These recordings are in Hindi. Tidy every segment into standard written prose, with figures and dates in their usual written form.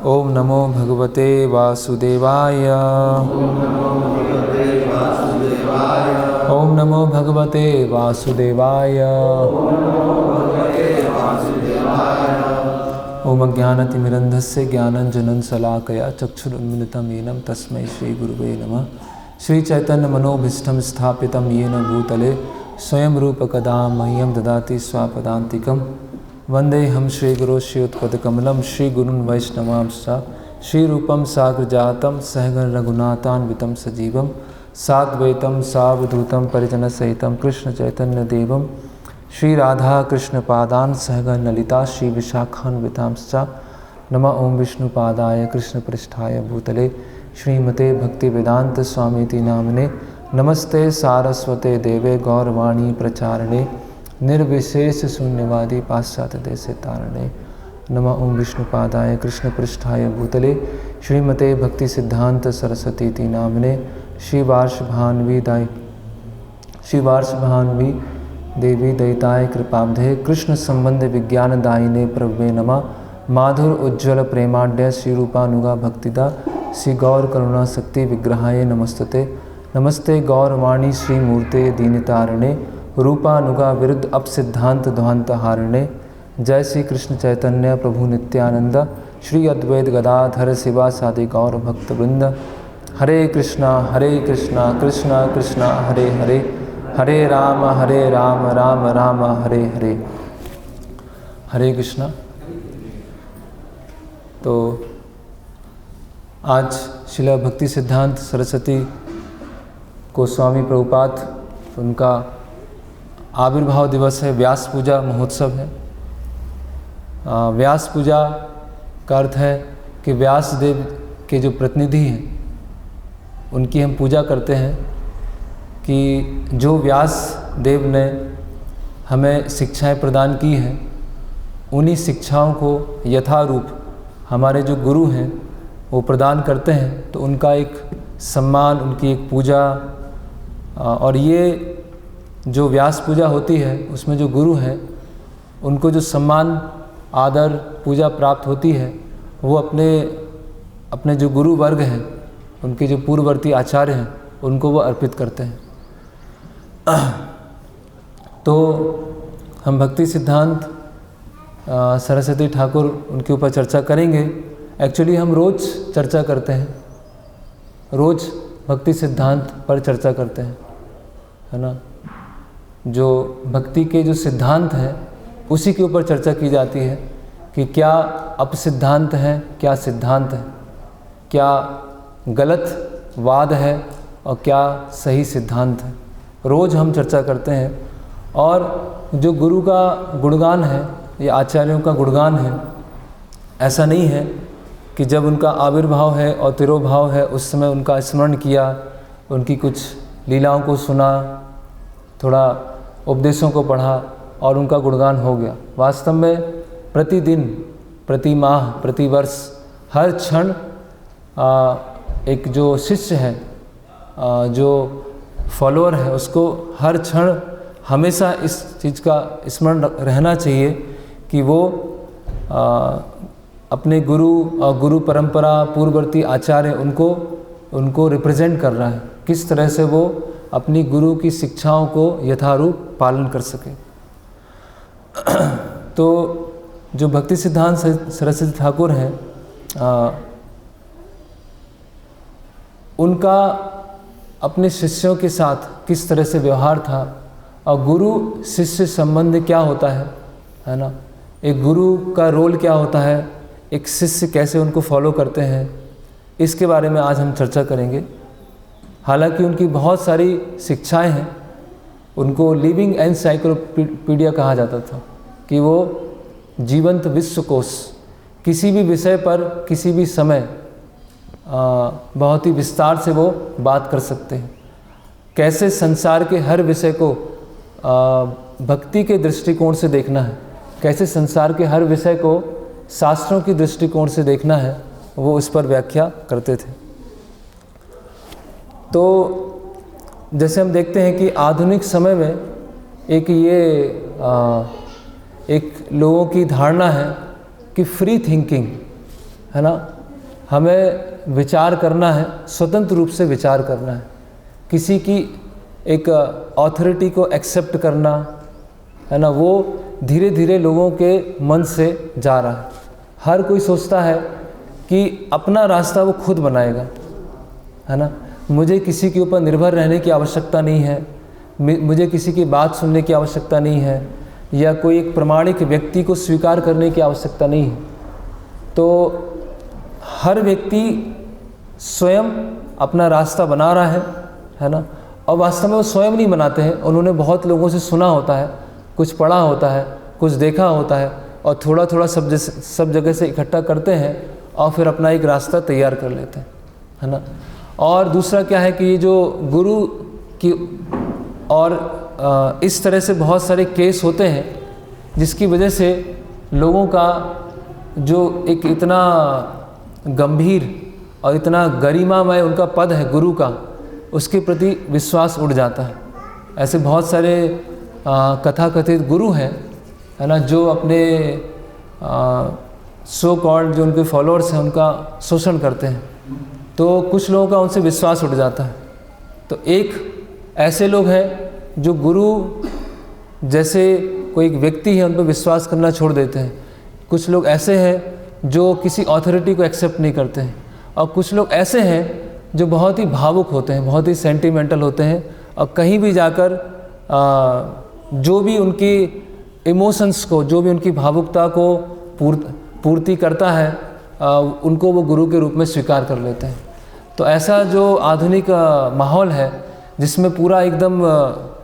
ओम नमो भगवते वासुदेवाय। ओम नमो भगवते वासुदेवाय। ओम अज्ञानतिमिरन्धस्य ज्ञानञ्जनं शलाकया चक्षुरुन्मिलितं येन तस्मै श्रीगुरुवे नमः। श्रीचैतन्यमनोभीष्टं स्थापितं येन भूतले स्वयं रूपकदा मह्यं ददाति स्वापदान्तिकं। वन्देऽहं श्रीगुरो श्रीयुतपदकमलं श्रीगुरुन् वैष्णवांश्च श्रीरूपं साग्रजातं सहगण रघुनाथान्वितं सजीवं साद्वैतं सावधूतं परिजनसहितं कृष्णचैतन्यदेवं श्रीराधाकृष्णपादान् सहगण ललिता श्रीविशाखान्वितांश्च। नमः ओं विष्णुपादाय कृष्णपृष्ठाय भूतले श्रीमते भक्तिवेदान्तस्वामीति नामिने। नमस्ते सारस्वते देवे गौरवाणी प्रचारणे निर्विशेष शून्यवादी पाश्चात्य देशे तारणे। नमः ओं विष्णुपादाय कृष्णपृष्ठाय भूतले श्रीमते भक्ति सिद्धांत सरस्वती नामिने। श्रीवार्षभान्वी देवी दयिताय कृपाब्धे कृष्ण संबंध विज्ञान दायिने प्रभवे नमः। माधुर उज्ज्वल प्रेमाढ्य श्रीरूपानुगा भक्तिदा श्री गौर करुणा शक्ति विग्रहाय नमस्तते। नमस्ते गौरवाणी श्रीमूर्ते दीनतारिणे रूपानुगा विरुद्ध अपसिद्धांत ध्वांत हारिणे। जय श्री कृष्ण चैतन्य प्रभु नित्यानंद श्री अद्वैत गदाधर शिवासादि गौर भक्तवृंद। हरे कृष्णा कृष्णा कृष्णा हरे हरे, हरे राम राम राम हरे हरे। हरे कृष्णा। तो आज शिला भक्ति सिद्धांत सरस्वती गोस्वामी प्रभुपाद उनका आविर्भाव दिवस है, व्यास पूजा महोत्सव है। व्यास पूजा का अर्थ है कि व्यास देव के जो प्रतिनिधि हैं उनकी हम पूजा करते हैं कि जो व्यास देव ने हमें शिक्षाएं प्रदान की हैं उन्हीं शिक्षाओं को यथारूप हमारे जो गुरु हैं वो प्रदान करते हैं, तो उनका एक सम्मान, उनकी एक पूजा। और ये जो व्यास पूजा होती है उसमें जो गुरु हैं उनको जो सम्मान आदर पूजा प्राप्त होती है वो अपने जो गुरु वर्ग हैं, उनके जो पूर्ववर्ती आचार्य हैं, उनको वो अर्पित करते हैं। तो हम भक्ति सिद्धांत सरस्वती ठाकुर उनके ऊपर चर्चा करेंगे। एक्चुअली हम रोज़ चर्चा करते हैं, रोज़ भक्ति सिद्धांत पर चर्चा करते हैं, है ना। जो भक्ति के जो सिद्धांत हैं उसी के ऊपर चर्चा की जाती है कि क्या अपसिद्धांत है, क्या सिद्धांत है, क्या गलत वाद है और क्या सही सिद्धांत है। रोज़ हम चर्चा करते हैं। और जो गुरु का गुणगान है या आचार्यों का गुणगान है, ऐसा नहीं है कि जब उनका आविर्भाव है और तिरोभाव है उस समय उनका स्मरण किया, उनकी कुछ लीलाओं को सुना, थोड़ा उपदेशों को पढ़ा और उनका गुणगान हो गया। वास्तव में प्रतिदिन, प्रति माह, प्रति वर्ष, हर क्षण एक जो शिष्य है, जो फॉलोअर है, उसको हर क्षण हमेशा इस चीज़ का स्मरण रहना चाहिए कि वो अपने गुरु और गुरु परंपरा, पूर्ववर्ती आचार्य उनको रिप्रेजेंट कर रहा है, किस तरह से वो अपनी गुरु की शिक्षाओं को यथारूप पालन कर सके। तो जो भक्ति सिद्धांत सरस्वती ठाकुर हैं, उनका अपने शिष्यों के साथ किस तरह से व्यवहार था और गुरु शिष्य संबंध क्या होता है ना। एक गुरु का रोल क्या होता है, एक शिष्य कैसे उनको फॉलो करते हैं, इसके बारे में आज हम चर्चा करेंगे। हालांकि उनकी बहुत सारी शिक्षाएं हैं, उनको लिविंग एनसाइक्लोपीडिया कहा जाता था कि वो जीवंत विश्वकोश, किसी भी विषय पर किसी भी समय बहुत ही विस्तार से वो बात कर सकते हैं। कैसे संसार के हर विषय को भक्ति के दृष्टिकोण से देखना है, कैसे संसार के हर विषय को शास्त्रों की दृष्टिकोण से देखना है, वो इस पर व्याख्या करते थे। तो जैसे हम देखते हैं कि आधुनिक समय में एक लोगों की धारणा है कि फ्री थिंकिंग, है ना, हमें विचार करना है, स्वतंत्र रूप से विचार करना है, किसी की एक अथॉरिटी को एक्सेप्ट करना, है ना, वो धीरे धीरे लोगों के मन से जा रहा है। हर कोई सोचता है कि अपना रास्ता वो खुद बनाएगा, है ना, मुझे किसी के ऊपर निर्भर रहने की आवश्यकता नहीं है, मुझे किसी की बात सुनने की आवश्यकता नहीं है, या कोई एक प्रामाणिक व्यक्ति को स्वीकार करने की आवश्यकता नहीं है। तो हर व्यक्ति स्वयं अपना रास्ता बना रहा है ना, और वास्तव में वो स्वयं नहीं बनाते हैं, उन्होंने बहुत लोगों से सुना होता है, कुछ पढ़ा होता है, कुछ देखा होता है, और थोड़ा थोड़ा सब जगह से इकट्ठा करते हैं और फिर अपना एक रास्ता तैयार कर लेते हैं, है ना। और दूसरा क्या है कि ये जो गुरु की और इस तरह से बहुत सारे केस होते हैं जिसकी वजह से लोगों का जो एक इतना गंभीर और इतना गरिमामय उनका पद है गुरु का, उसके प्रति विश्वास उड़ जाता है। ऐसे बहुत सारे कथाकथित गुरु हैं, है ना, जो अपने सो कॉल्ड जो उनके फॉलोअर्स हैं उनका शोषण करते हैं, तो कुछ लोगों का उनसे विश्वास उठ जाता है। तो एक ऐसे लोग हैं जो गुरु जैसे कोई एक व्यक्ति है उन पर विश्वास करना छोड़ देते हैं। कुछ लोग ऐसे हैं जो किसी अथॉरिटी को एक्सेप्ट नहीं करते हैं, और कुछ लोग ऐसे हैं जो बहुत ही भावुक होते हैं, बहुत ही सेंटिमेंटल होते हैं, और कहीं भी जाकर जो भी उनकी इमोशंस को, जो भी उनकी भावुकता को पूर्ति करता है, उनको वो गुरु के रूप में स्वीकार कर लेते हैं। तो ऐसा जो आधुनिक माहौल है जिसमें पूरा एकदम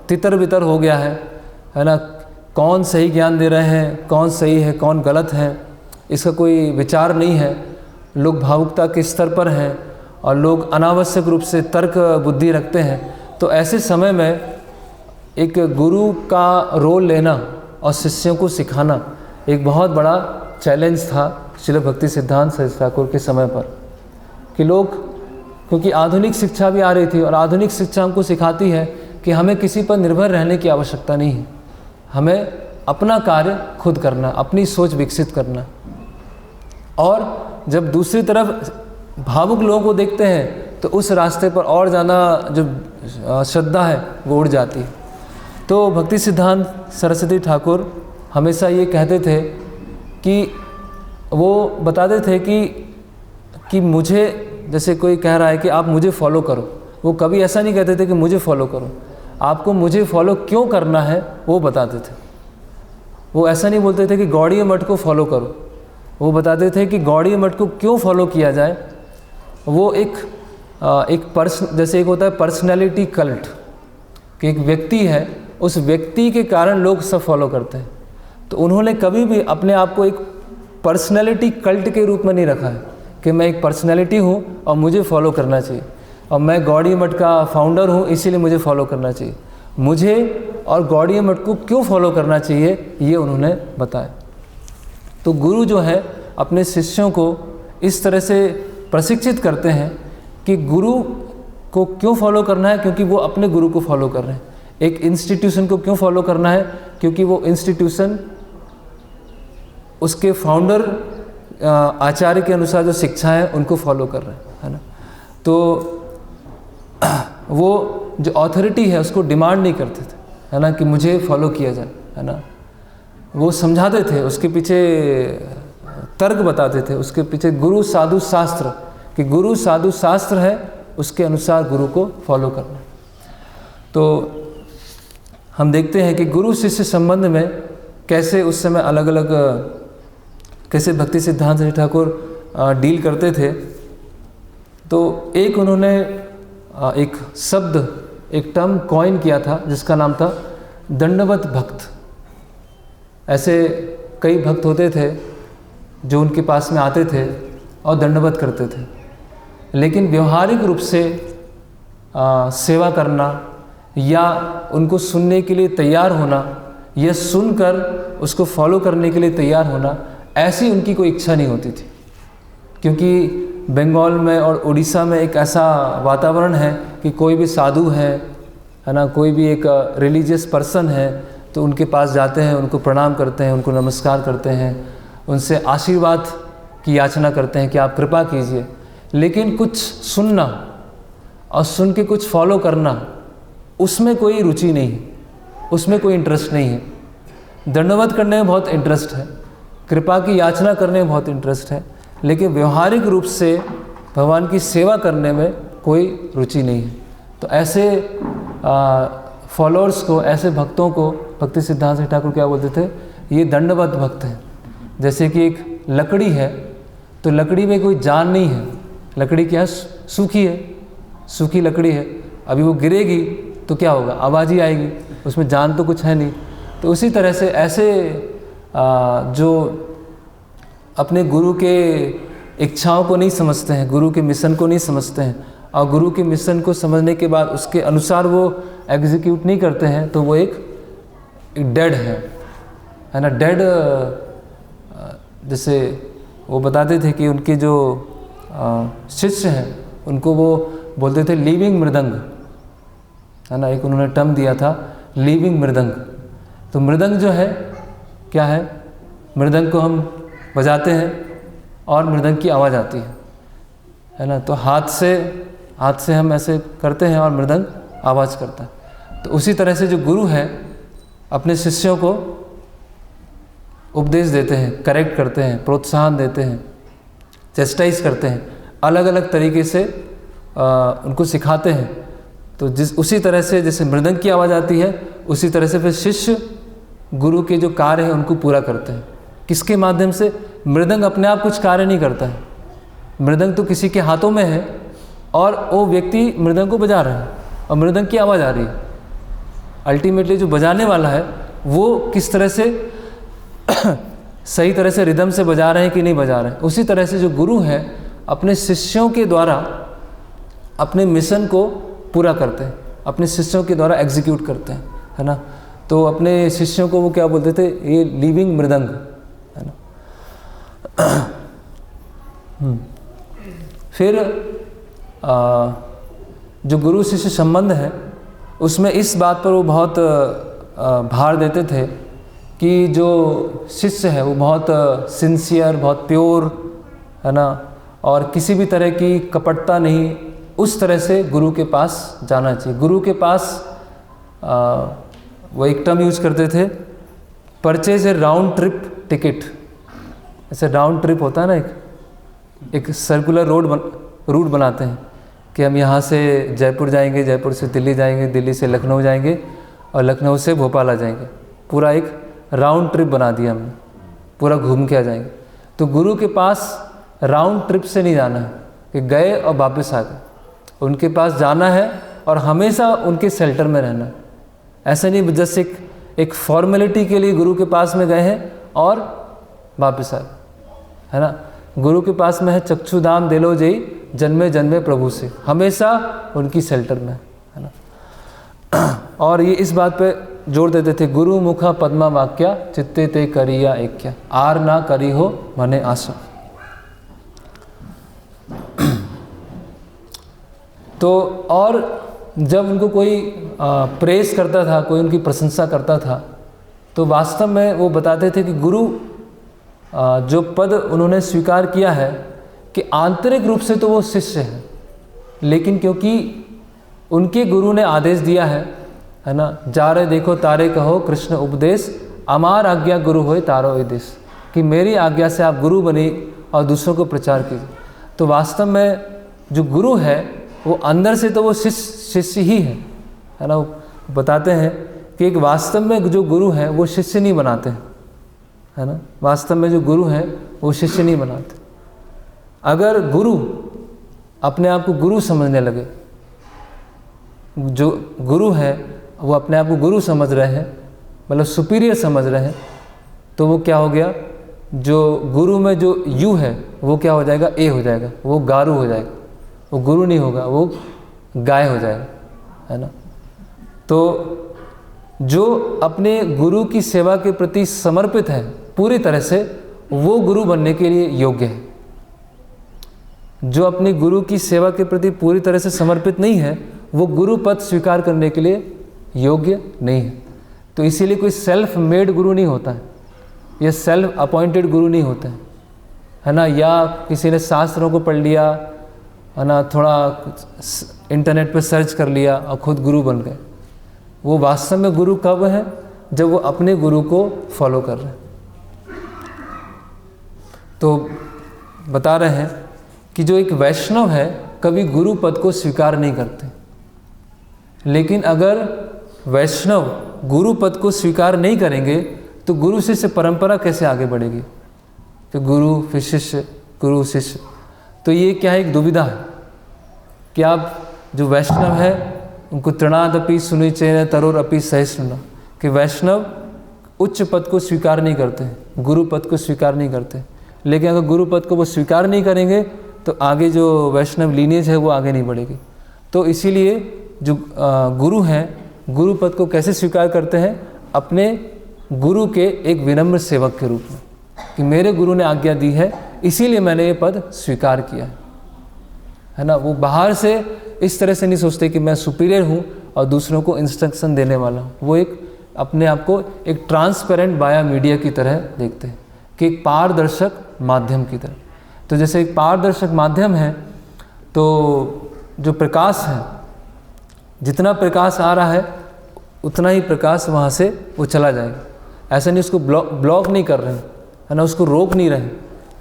तितर बितर हो गया है ना, कौन सही ज्ञान दे रहे हैं, कौन सही है, कौन गलत है, इसका कोई विचार नहीं है। लोग भावुकता के स्तर पर हैं और लोग अनावश्यक रूप से तर्क बुद्धि रखते हैं। तो ऐसे समय में एक गुरु का रोल लेना और शिष्यों को सिखाना एक बहुत बड़ा चैलेंज था श्रील भक्ति सिद्धांत सरस्वती ठाकुर के समय पर, कि लोग, क्योंकि आधुनिक शिक्षा भी आ रही थी और आधुनिक शिक्षा हमको सिखाती है कि हमें किसी पर निर्भर रहने की आवश्यकता नहीं है, हमें अपना कार्य खुद करना, अपनी सोच विकसित करना। और जब दूसरी तरफ भावुक लोगों को देखते हैं तो उस रास्ते पर और ज़्यादा जो श्रद्धा है वो उड़ जाती है। तो भक्ति सिद्धांत सरस्वती ठाकुर हमेशा ये कहते थे कि वो बताते थे कि मुझे, जैसे कोई कह रहा है कि आप मुझे फॉलो करो, वो कभी ऐसा नहीं कहते थे कि मुझे फॉलो करो, आपको मुझे फॉलो क्यों करना है वो बताते थे। वो ऐसा नहीं बोलते थे कि गौड़ीय मठ को फॉलो करो, वो बताते थे कि गौड़ीय मठ को क्यों फॉलो किया जाए। वो जैसे एक होता है पर्सनैलिटी कल्ट, कि एक व्यक्ति है, उस व्यक्ति के कारण लोग सब फॉलो करते हैं। तो उन्होंने कभी भी अपने आप को एक पर्सनैलिटी कल्ट के रूप में नहीं रखा है कि मैं एक पर्सनैलिटी हूँ और मुझे फॉलो करना चाहिए, और मैं गौड़ीय मठ का फाउंडर हूँ इसीलिए मुझे फॉलो करना चाहिए। मुझे और गौड़ीय मठ को क्यों फॉलो करना चाहिए ये उन्होंने बताया। तो गुरु जो है अपने शिष्यों को इस तरह से प्रशिक्षित करते हैं कि गुरु को क्यों फॉलो करना है, क्योंकि वो अपने गुरु को फॉलो कर रहे हैं। एक इंस्टीट्यूशन को क्यों फॉलो करना है, क्योंकि वो इंस्टीट्यूशन उसके फाउंडर आचार्य के अनुसार जो शिक्षा है उनको फॉलो कर रहे हैं, है ना। तो वो जो अथॉरिटी है उसको डिमांड नहीं करते थे, है ना, कि मुझे फॉलो किया जाए, है ना। वो समझाते थे, उसके पीछे तर्क बताते थे, उसके पीछे गुरु साधु शास्त्र, कि गुरु साधु शास्त्र है उसके अनुसार गुरु को फॉलो करना। तो हम देखते हैं कि गुरु शिष्य संबंध में कैसे उस समय अलग अलग कैसे भक्ति सिद्धांत सरस्वती ठाकुर डील करते थे। तो एक उन्होंने एक शब्द, एक टर्म कॉइन किया था जिसका नाम था दंडवत भक्त। ऐसे कई भक्त होते थे जो उनके पास में आते थे और दंडवत करते थे, लेकिन व्यवहारिक रूप से सेवा करना या उनको सुनने के लिए तैयार होना या सुनकर उसको फॉलो करने के लिए तैयार होना, ऐसी उनकी कोई इच्छा नहीं होती थी। क्योंकि बंगाल में और उड़ीसा में एक ऐसा वातावरण है कि कोई भी साधु है ना, कोई भी एक रिलीजियस पर्सन है तो उनके पास जाते हैं, उनको प्रणाम करते हैं, उनको नमस्कार करते हैं, उनसे आशीर्वाद की याचना करते हैं कि आप कृपा कीजिए, लेकिन कुछ सुनना और सुन के कुछ फॉलो करना, उसमें कोई रुचि नहीं है, उसमें कोई इंटरेस्ट नहीं है। दंडवत करने में बहुत इंटरेस्ट है, कृपा की याचना करने में बहुत इंटरेस्ट है, लेकिन व्यवहारिक रूप से भगवान की सेवा करने में कोई रुचि नहीं है। तो ऐसे फॉलोअर्स को, ऐसे भक्तों को भक्ति सिद्धांत सरस्वती ठाकुर क्या बोलते थे, ये दंडवत भक्त हैं। जैसे कि एक लकड़ी है, तो लकड़ी में कोई जान नहीं है, लकड़ी क्या है, सूखी है, सूखी लकड़ी है, अभी वो गिरेगी तो क्या होगा, आवाज़ ही आएगी, उसमें जान तो कुछ है नहीं। तो उसी तरह से ऐसे जो अपने गुरु के इच्छाओं को नहीं समझते हैं, गुरु के मिशन को नहीं समझते हैं, और गुरु के मिशन को समझने के बाद उसके अनुसार वो एग्जीक्यूट नहीं करते हैं, तो वो एक डेड है ना। डेड, जैसे वो बताते थे कि उनके जो शिष्य हैं उनको वो बोलते थे लिविंग मृदंग, है ना। एक उन्होंने टर्म दिया था लिविंग मृदंग। तो मृदंग जो है क्या है, मृदंग को हम बजाते हैं और मृदंग की आवाज़ आती है ना। तो हाथ से हम ऐसे करते हैं और मृदंग आवाज़ करता है। तो उसी तरह से जो गुरु है अपने शिष्यों को उपदेश देते हैं, करेक्ट करते हैं, प्रोत्साहन देते हैं, चेस्टाइज करते हैं, अलग अलग तरीके से उनको सिखाते हैं। तो उसी तरह से जैसे मृदंग की आवाज़ आती है, उसी तरह से फिर शिष्य गुरु के जो कार्य हैं उनको पूरा करते हैं। किसके माध्यम से? मृदंग अपने आप कुछ कार्य नहीं करता है, मृदंग तो किसी के हाथों में है और वो व्यक्ति मृदंग को बजा रहा है और मृदंग की आवाज़ आ रही है। अल्टीमेटली जो बजाने वाला है वो किस तरह से सही तरह से रिदम से बजा रहे हैं कि नहीं बजा रहे हैं। उसी तरह से जो गुरु हैं अपने शिष्यों के द्वारा अपने मिशन को पूरा करते हैं, अपने शिष्यों के द्वारा एग्जीक्यूट करते हैं, है ना। तो अपने शिष्यों को वो क्या बोलते थे, ये लिविंग मृदंग, है ना। फिर जो गुरु शिष्य संबंध है उसमें इस बात पर वो बहुत भार देते थे कि जो शिष्य है वो बहुत सिंसियर, बहुत प्योर, है ना, और किसी भी तरह की कपटता नहीं, उस तरह से गुरु के पास जाना चाहिए। गुरु के पास वो एक टर्म यूज करते थे, purchase A round trip ticket. ऐसे राउंड ट्रिप होता है ना, एक सर्कुलर रूट बनाते हैं कि हम यहाँ से जयपुर जाएंगे, जयपुर से दिल्ली जाएंगे, दिल्ली से लखनऊ जाएंगे और लखनऊ से भोपाल आ जाएंगे। पूरा एक राउंड ट्रिप बना दिया हमने, पूरा घूम के आ जाएंगे। तो गुरु के पास राउंड ट्रिप से नहीं जाना है कि गए और वापस आ गए, उनके पास जाना है और हमेशा उनके शेल्टर में रहना है। ऐसा नहीं जैसे एक फॉर्मेलिटी के लिए गुरु के पास में गए हैं और वापस आ गए, है ना। गुरु के पास में है चक्षुधाम दिलो जई जन्मे जन्मे प्रभु से, हमेशा उनकी शेल्टर में, है ना। और ये इस बात पे जोर देते थे, गुरु मुखा पद्मा वाक्या चित्ते ते करिया ऐक्या, आर ना करी हो मने आशा। तो और जब उनको कोई प्रेस करता था, कोई उनकी प्रशंसा करता था, तो वास्तव में वो बताते थे कि गुरु जो पद उन्होंने स्वीकार किया है कि आंतरिक रूप से तो वो शिष्य है, लेकिन क्योंकि उनके गुरु ने आदेश दिया है ना, जा रहे देखो तारे कहो कृष्ण उपदेश, अमार आज्ञा गुरु होए तारो ए देश, कि मेरी आज्ञा से आप गुरु बनी और दूसरों को प्रचार कीजिए। तो वास्तव में जो गुरु है वो अंदर से तो वो शिष्य ही है ना। वो बताते हैं कि एक वास्तव में जो गुरु है वो शिष्य नहीं बनाते हैं, है ना। वास्तव में जो गुरु है वो शिष्य नहीं बनाते। अगर गुरु अपने आप को गुरु समझने लगे, जो गुरु है वो अपने आप को गुरु समझ रहे हैं, मतलब सुपीरियर समझ रहे हैं, तो वो क्या हो गया, जो गुरु में जो यू है वो क्या हो जाएगा, ए हो जाएगा, वो गारू हो जाएगा, वो गुरु नहीं होगा, वो गाय हो जाएगा, है ना। तो जो अपने गुरु की सेवा के प्रति समर्पित है पूरी तरह से, वो गुरु बनने के लिए योग्य है। जो अपने गुरु की सेवा के प्रति पूरी तरह से समर्पित नहीं है, वो गुरु पद स्वीकार करने के लिए योग्य नहीं है। तो इसीलिए कोई सेल्फ मेड गुरु नहीं होता है, या सेल्फ अपॉइंटेड गुरु नहीं होता है ना, या किसी ने शास्त्रों को पढ़ लिया, है ना, थोड़ा इंटरनेट पर सर्च कर लिया और खुद गुरु बन गए। वो वास्तव में गुरु कब है? जब वो अपने गुरु को फॉलो कर रहे हैं। तो बता रहे हैं कि जो एक वैष्णव है कभी गुरु पद को स्वीकार नहीं करते, लेकिन अगर वैष्णव गुरु पद को स्वीकार नहीं करेंगे तो गुरु शिष्य परंपरा कैसे आगे बढ़ेगी? तो गुरु फिर शिष्य, गुरु शिष्य, तो ये क्या है, एक दुविधा है कि आप जो वैष्णव है उनको तृणादपि सुनिचेन तरोर अपि सहिष्णुना, कि वैष्णव उच्च पद को स्वीकार नहीं करते, गुरु पद को स्वीकार नहीं करते, लेकिन अगर गुरु पद को वो स्वीकार नहीं करेंगे तो आगे जो वैष्णव लीनेज है वो आगे नहीं बढ़ेगी। तो इसीलिए जो गुरु हैं गुरु पद को कैसे स्वीकार करते हैं? अपने गुरु के एक विनम्र सेवक के रूप में, कि मेरे गुरु ने आज्ञा दी है इसीलिए मैंने ये पद स्वीकार किया है ना। वो बाहर से इस तरह से नहीं सोचते कि मैं सुपीरियर हूँ और दूसरों को इंस्ट्रक्शन देने वाला हूँ। वो एक अपने आप को एक ट्रांसपेरेंट बाया मीडिया की तरह देखते हैं, कि एक पारदर्शक माध्यम की तरह। तो जैसे एक पारदर्शक माध्यम है तो जो प्रकाश है, जितना प्रकाश आ रहा है उतना ही प्रकाश वहाँ से वो चला जाएगा। ऐसा नहीं उसको ब्लॉक नहीं कर रहे हैं, है ना, उसको रोक नहीं रहे,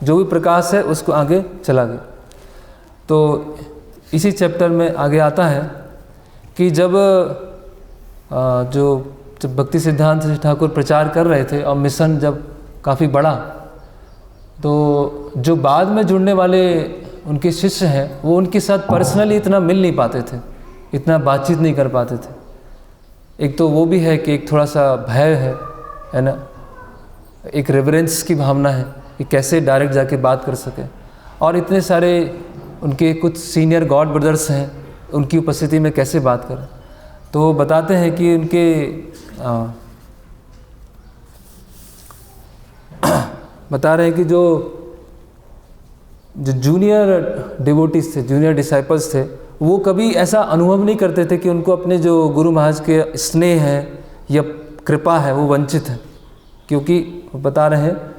जो भी प्रकाश है उसको आगे चला गया। तो इसी चैप्टर में आगे आता है कि जब भक्ति सिद्धांत ठाकुर प्रचार कर रहे थे और मिशन जब काफ़ी बड़ा, तो जो बाद में जुड़ने वाले उनके शिष्य हैं वो उनके साथ पर्सनली इतना मिल नहीं पाते थे, इतना बातचीत नहीं कर पाते थे। एक तो वो भी है कि एक थोड़ा सा भय है ना, एक रेवरेंस की भावना है कि कैसे डायरेक्ट जाके बात कर सके, और इतने सारे उनके कुछ सीनियर गॉड ब्रदर्स हैं, उनकी उपस्थिति में कैसे बात करें। तो वो बताते हैं कि उनके बता रहे हैं कि जो जूनियर डिवोटीज थे, जूनियर डिसाइपल्स थे, वो कभी ऐसा अनुभव नहीं करते थे कि उनको अपने जो गुरु महाराज के स्नेह है या कृपा है वो वंचित है, क्योंकि बता रहे हैं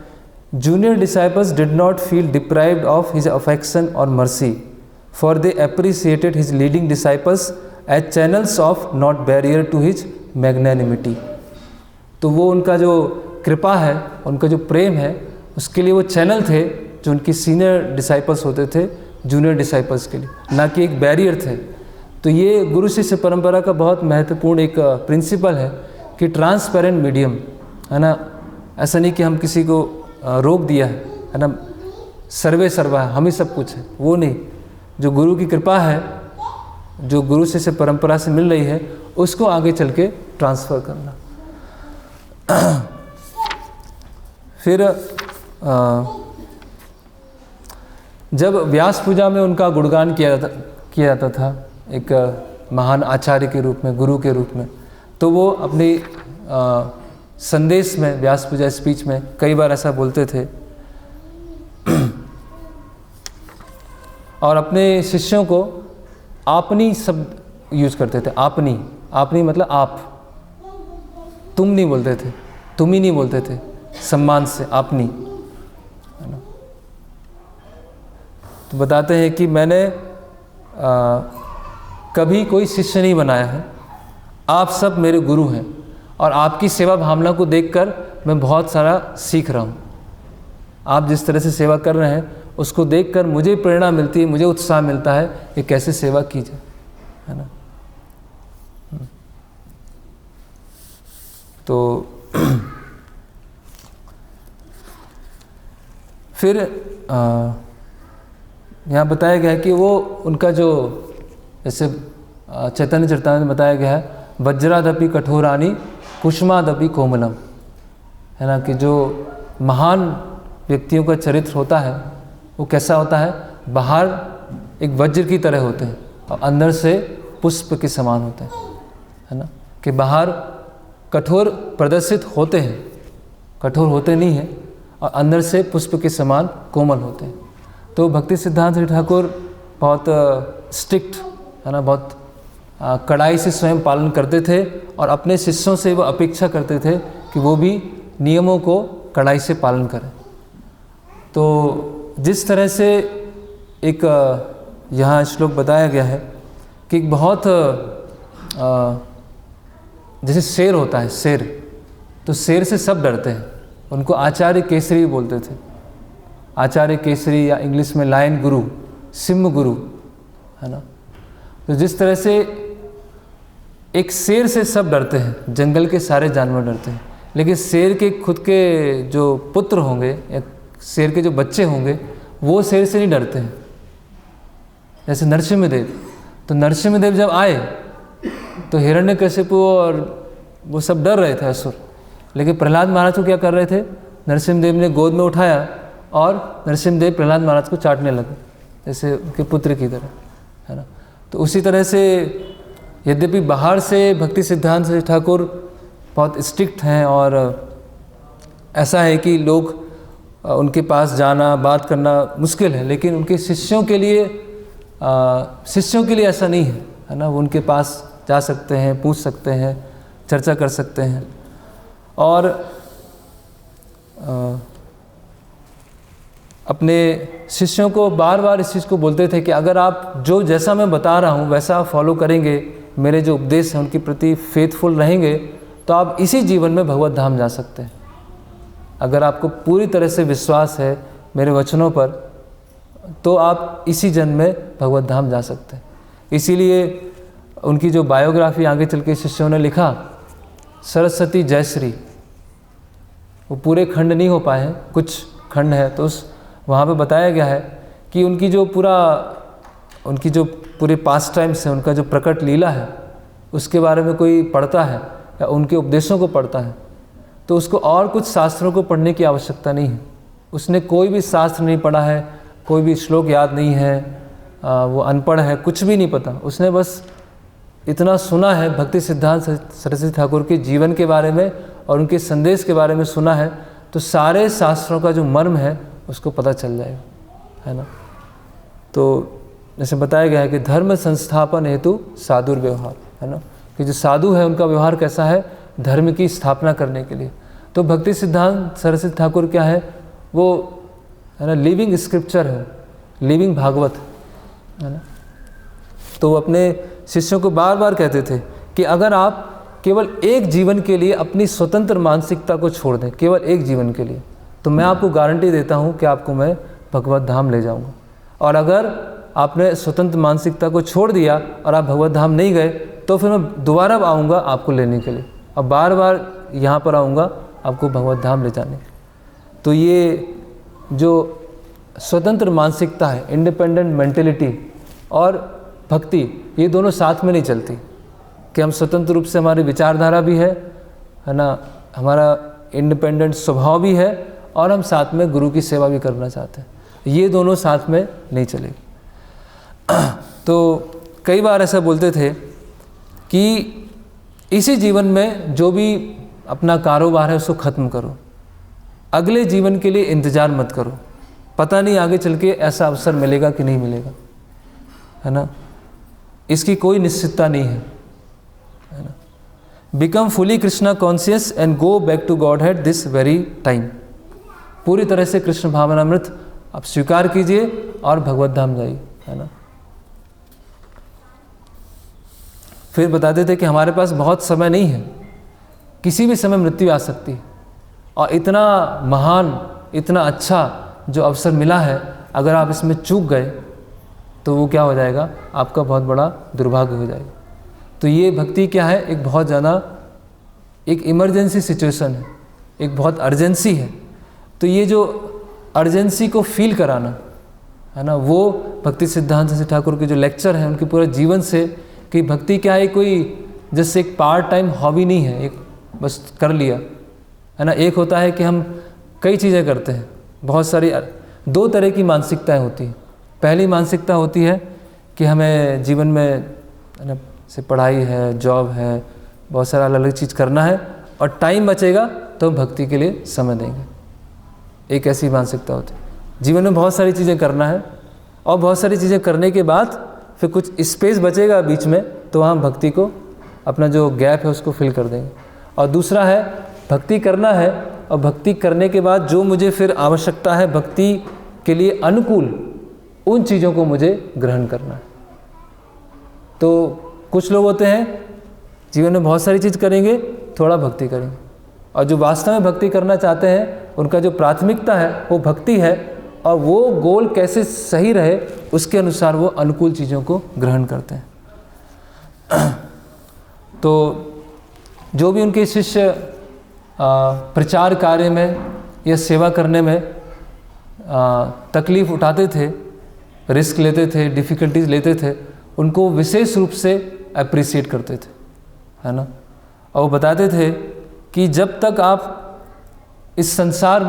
junior disciples did not feel deprived of his affection और mercy, for they appreciated his leading disciples as channels of not barrier to his magnanimity. तो वो उनका जो कृपा है, उनका जो प्रेम है, उसके लिए वो चैनल थे जो उनके सीनियर डिसाइपल्स होते थे जूनियर डिसाइपल्स के लिए, ना कि एक बैरियर थे। तो ये गुरु शिष्य परंपरा का बहुत महत्वपूर्ण एक प्रिंसिपल है कि ट्रांसपेरेंट मीडियम, है ना। ऐसा नहीं कि हम किसी को रोक दिया है ना, सर्वे सर्वा है, हम ही सब कुछ है, वो नहीं। जो गुरु की कृपा है, जो गुरु शिष्य परंपरा से मिल रही है, उसको आगे चल के ट्रांसफ़र करना। फिर जब व्यास पूजा में उनका गुणगान किया जाता था एक महान आचार्य के रूप में, गुरु के रूप में, तो वो अपनी संदेश में, व्यास पूजा स्पीच में कई बार ऐसा बोलते थे और अपने शिष्यों को आपनी शब्द यूज करते थे। आपनी, आपनी मतलब आप, तुम नहीं बोलते थे, तुम ही नहीं बोलते थे, सम्मान से आपनी, है ना। तो बताते हैं कि मैंने कभी कोई शिष्य नहीं बनाया है, आप सब मेरे गुरु हैं और आपकी सेवा भावना को देखकर मैं बहुत सारा सीख रहा हूँ। आप जिस तरह से सेवा कर रहे हैं उसको देखकर मुझे प्रेरणा मिलती है, मुझे उत्साह मिलता है कि कैसे सेवा की जाए, है ना। तो फिर यहाँ बताया गया है कि वो उनका जो, जैसे चैतन्य चरितामृत में बताया गया है, वज्रादपि कठोरानी कुसुमादपि कोमलम, है ना, कि जो महान व्यक्तियों का चरित्र होता है वो कैसा होता है, बाहर एक वज्र की तरह होते हैं और अंदर से पुष्प के समान होते हैं, है ना, कि बाहर कठोर प्रदर्शित होते हैं, कठोर होते नहीं हैं, और अंदर से पुष्प के समान कोमल होते हैं। तो भक्ति सिद्धांत ठाकुर बहुत स्ट्रिक्ट, है ना, बहुत कड़ाई से स्वयं पालन करते थे और अपने शिष्यों से वो अपेक्षा करते थे कि वो भी नियमों को कड़ाई से पालन करें। तो जिस तरह से एक यहाँ श्लोक बताया गया है कि एक बहुत जैसे शेर होता है, शेर, तो शेर से सब डरते हैं, उनको आचार्य केसरी बोलते थे, आचार्य केसरी, या इंग्लिश में लायन गुरु, सिंह गुरु, है ना। तो जिस तरह से एक शेर से सब डरते हैं, जंगल के सारे जानवर डरते हैं, लेकिन शेर के खुद के जो पुत्र होंगे या शेर के जो बच्चे होंगे वो शेर से नहीं डरते हैं। जैसे नरसिंहदेव, तो नरसिंहदेव जब आए तो हिरण्यकशिपु और वो सब डर रहे थे असुर, लेकिन प्रहलाद महाराज को क्या कर रहे थे, नरसिंहदेव ने गोद में उठाया और नरसिंहदेव प्रहलाद महाराज को चाटने लगे जैसे उनके पुत्र की तरह, है ना। तो उसी तरह से यद्यपि बाहर से भक्ति सिद्धांत ठाकुर बहुत स्ट्रिक्ट हैं और ऐसा है कि लोग उनके पास जाना बात करना मुश्किल है, लेकिन उनके शिष्यों के लिए ऐसा नहीं है ना। वो उनके पास जा सकते हैं, पूछ सकते हैं, चर्चा कर सकते हैं। और अपने शिष्यों को बार बार इस चीज़ को बोलते थे कि अगर आप जो जैसा मैं बता रहा हूँ वैसा आप फॉलो करेंगे, मेरे जो उपदेश हैं उनके प्रति फेथफुल रहेंगे, तो आप इसी जीवन में भगवत धाम जा सकते हैं। अगर आपको पूरी तरह से विश्वास है मेरे वचनों पर, तो आप इसी जन्म में भगवत धाम जा सकते हैं। इसीलिए उनकी जो बायोग्राफी आगे चल के शिष्यों ने लिखा, सरस्वती जयश्री, वो पूरे खंड नहीं हो पाए हैं, कुछ खंड है, तो उस वहाँ पे बताया गया है कि उनकी जो पूरे पास्ट टाइम्स है, उनका जो प्रकट लीला है, उसके बारे में कोई पढ़ता है या उनके उपदेशों को पढ़ता है तो उसको और कुछ शास्त्रों को पढ़ने की आवश्यकता नहीं है। उसने कोई भी शास्त्र नहीं पढ़ा है, कोई भी श्लोक याद नहीं है, वो अनपढ़ है, कुछ भी नहीं पता, उसने बस इतना सुना है भक्ति सिद्धांत सरस्वती ठाकुर के जीवन के बारे में और उनके संदेश के बारे में सुना है, तो सारे शास्त्रों का जो मर्म है उसको पता चल जाएगा, है ना। तो जैसे बताया गया है कि धर्म संस्थापन हेतु साधुर व्यवहार, है ना, कि जो साधु है उनका व्यवहार कैसा है, धर्म की स्थापना करने के लिए। तो भक्ति सिद्धांत सरस्वती ठाकुर क्या है, वो है ना लिविंग स्क्रिप्चर है, लिविंग भागवत, है ना। तो वो अपने शिष्यों को बार बार कहते थे कि अगर आप केवल एक जीवन के लिए अपनी स्वतंत्र मानसिकता को छोड़ दें, केवल एक जीवन के लिए, तो मैं आपको गारंटी देता हूँ कि आपको मैं भगवत धाम ले जाऊँगा। और अगर आपने स्वतंत्र मानसिकता को छोड़ दिया और आप भगवत धाम नहीं गए, तो फिर मैं दोबारा आऊँगा आपको लेने के लिए, और बार बार यहाँ पर आऊँगा आपको भगवत धाम ले जाने। तो ये जो स्वतंत्र मानसिकता है, इंडिपेंडेंट मेंटेलिटी और भक्ति, ये दोनों साथ में नहीं चलती कि हम स्वतंत्र रूप से, हमारी विचारधारा भी है ना, हमारा इंडिपेंडेंट स्वभाव भी है, और हम साथ में गुरु की सेवा भी करना चाहते हैं, ये दोनों साथ में नहीं चलेगी। तो कई बार ऐसा बोलते थे कि इसी जीवन में जो भी अपना कारोबार है उसको ख़त्म करो, अगले जीवन के लिए इंतज़ार मत करो, पता नहीं आगे चल के ऐसा अवसर मिलेगा कि नहीं मिलेगा, है ना, इसकी कोई निश्चितता नहीं है ना। Become fully Krishna conscious and go back to godhead this very time. पूरी तरह से कृष्ण भावनामृत आप स्वीकार कीजिए और भगवत धाम जाइए, है ना। फिर बताते थे कि हमारे पास बहुत समय नहीं है, किसी भी समय मृत्यु आ सकती है, और इतना महान, इतना अच्छा जो अवसर मिला है, अगर आप इसमें चूक गए तो वो क्या हो जाएगा, आपका बहुत बड़ा दुर्भाग्य हो जाएगा। तो ये भक्ति क्या है, एक बहुत ज़्यादा एक इमरजेंसी सिचुएशन है, एक बहुत अर्जेंसी है। तो ये जो अर्जेंसी को फील कराना, है ना, वो भक्ति सिद्धांत सरस्वती ठाकुर के जो लेक्चर हैं उनके पूरे जीवन से, कि भक्ति क्या है, कोई जैसे एक पार्ट टाइम हॉबी नहीं है, एक बस कर लिया, है ना। एक होता है कि हम कई चीज़ें करते हैं, बहुत सारी, दो तरह की मानसिकताएं होती हैं। पहली मानसिकता होती है कि हमें जीवन में, है ना, से पढ़ाई है, जॉब है, बहुत सारा अलग अलग चीज़ करना है, और टाइम बचेगा तो भक्ति के लिए समय देंगे, एक ऐसी मानसिकता होती है। जीवन में बहुत सारी चीज़ें करना है, और बहुत सारी चीज़ें करने के बाद फिर कुछ स्पेस बचेगा बीच में, तो वहाँ भक्ति को, अपना जो गैप है उसको फिल कर देंगे। और दूसरा है भक्ति करना है, और भक्ति करने के बाद जो मुझे फिर आवश्यकता है भक्ति के लिए अनुकूल उन चीज़ों को मुझे ग्रहण करना है। तो कुछ लोग होते हैं जीवन में बहुत सारी चीज़ करेंगे, थोड़ा भक्ति करेंगे, और जो वास्तव में भक्ति करना चाहते हैं उनका जो प्राथमिकता है वो भक्ति है, और वो गोल कैसे सही रहे उसके अनुसार वो अनुकूल चीज़ों को ग्रहण करते हैं। तो जो भी उनके शिष्य प्रचार कार्य में या सेवा करने में तकलीफ़ उठाते थे, रिस्क लेते थे, डिफ़िकल्टीज लेते थे, उनको विशेष रूप से अप्रिसिएट करते थे, है ना। और वो बताते थे कि जब तक आप इस संसार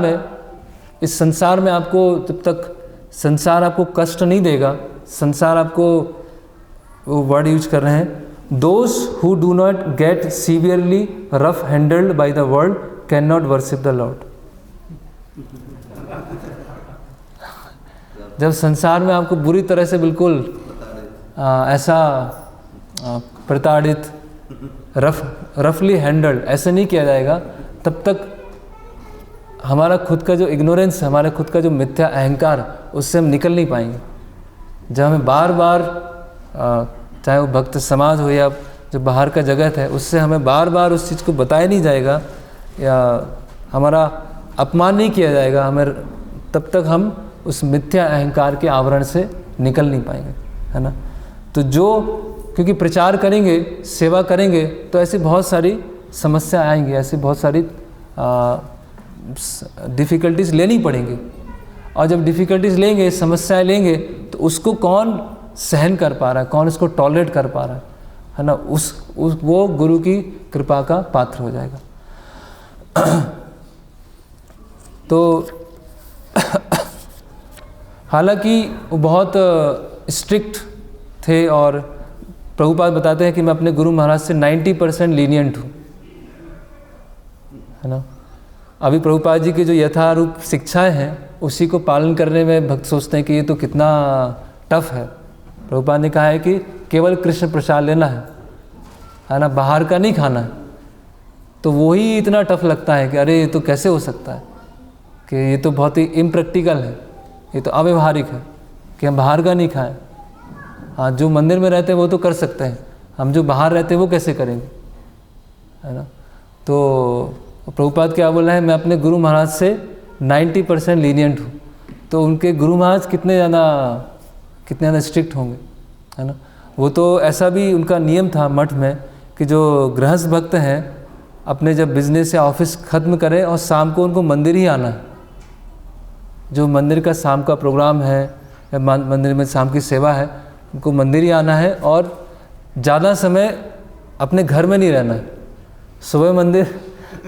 में आपको, जब तक संसार आपको कष्ट नहीं देगा, संसार आपको, वो वर्ड यूज कर रहे हैं, those who do not gate severely rough handled by the world can not worship the Lord. जब संसार में आपको बुरी तरह से बिल्कुल ऐसा प्रताड़ित, रफली हैंडल्ड ऐसे नहीं किया जाएगा, तब तक हमारा खुद का जो इग्नोरेंस है, हमारा खुद का जो मिथ्या अहंकार, उससे हम निकल नहीं पाएंगे। जब हमें बार बार, चाहे वो भक्त समाज हो या जो बाहर का जगत है, उससे हमें बार बार उस चीज़ को बताया नहीं जाएगा या हमारा अपमान नहीं किया जाएगा, हमें, तब तक हम उस मिथ्या अहंकार के आवरण से निकल नहीं पाएंगे, है ना। तो क्योंकि प्रचार करेंगे, सेवा करेंगे, तो ऐसी बहुत सारी समस्या आएंगी, ऐसी बहुत सारी डिफ़िकल्टीज लेनी पड़ेंगी, और जब डिफ़िकल्टीज लेंगे, समस्याएं लेंगे, तो उसको कौन सहन कर पा रहा है, कौन इसको टॉलरेट कर पा रहा है ना, वो गुरु की कृपा का पात्र हो जाएगा। तो हालांकि वो बहुत स्ट्रिक्ट थे, और प्रभुपाद बताते हैं कि मैं अपने गुरु महाराज से 90% लीनियंट हूँ, है ना। अभी प्रभुपाद जी की जो यथारूप शिक्षाएं हैं, उसी को पालन करने में भक्त सोचते हैं कि ये तो कितना टफ है। प्रभुपाद ने कहा है कि केवल कृष्ण प्रसाद लेना है ना, बाहर का नहीं खाना है। तो वही इतना टफ लगता है कि अरे ये तो कैसे हो सकता है, कि ये तो बहुत ही इम्प्रैक्टिकल है, ये तो अव्यवहारिक है कि हम बाहर का नहीं खाएं। हाँ, जो मंदिर में रहते हैं वो तो कर सकते हैं, हम जो बाहर रहते हैं वो कैसे करेंगे, है ना। तो प्रभुपाद क्या बोल रहे हैं, मैं अपने गुरु महाराज से 90% लीनियंट हूँ। तो उनके गुरु महाराज कितने ज़्यादा स्ट्रिक्ट होंगे, है ना। वो तो ऐसा भी उनका नियम था मठ में कि जो गृहस्थ भक्त हैं अपने जब बिजनेस या ऑफिस ख़त्म करें और शाम को उनको मंदिर ही आना है। जो मंदिर का शाम का प्रोग्राम है या मंदिर में शाम की सेवा है, उनको मंदिर ही आना है, और ज़्यादा समय अपने घर में नहीं रहना है। सुबह मंदिर,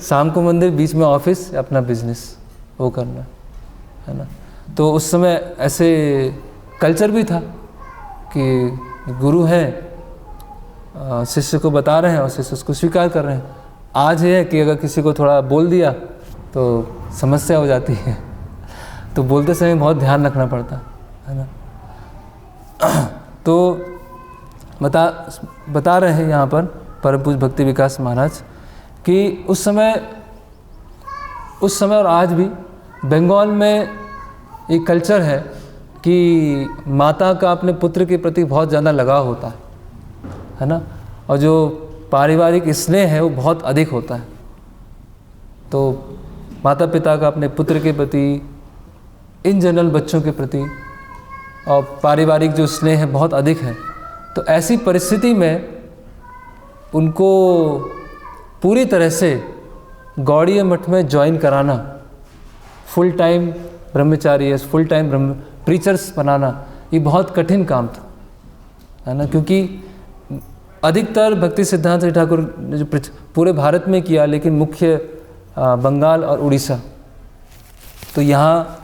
शाम को मंदिर, बीच में ऑफिस, अपना बिजनेस वो करना है ना। तो उस समय ऐसे कल्चर भी था कि गुरु हैं, शिष्य को बता रहे हैं और शिष्य उसको स्वीकार कर रहे हैं। आज है कि अगर किसी को थोड़ा बोल दिया तो समस्या हो जाती है, तो बोलते समय बहुत ध्यान रखना पड़ता है ना। तो बता रहे हैं यहाँ पर परम पूज्य भक्ति विकास महाराज कि उस समय और आज भी बंगाल में एक कल्चर है कि माता का अपने पुत्र के प्रति बहुत ज़्यादा लगाव होता है ना, और जो पारिवारिक स्नेह है वो बहुत अधिक होता है। तो माता पिता का अपने पुत्र के प्रति, इन जनरल बच्चों के प्रति, और पारिवारिक जो स्नेह है बहुत अधिक है। तो ऐसी परिस्थिति में उनको पूरी तरह से गौड़ीय मठ में ज्वाइन कराना, फुल टाइम ब्रह्मचारी, फुल टाइम प्रीचर्स बनाना, ये बहुत कठिन काम था, है ना। क्योंकि अधिकतर भक्ति सिद्धांत ठाकुर ने जो पूरे भारत में किया, लेकिन मुख्य बंगाल और उड़ीसा। तो यहाँ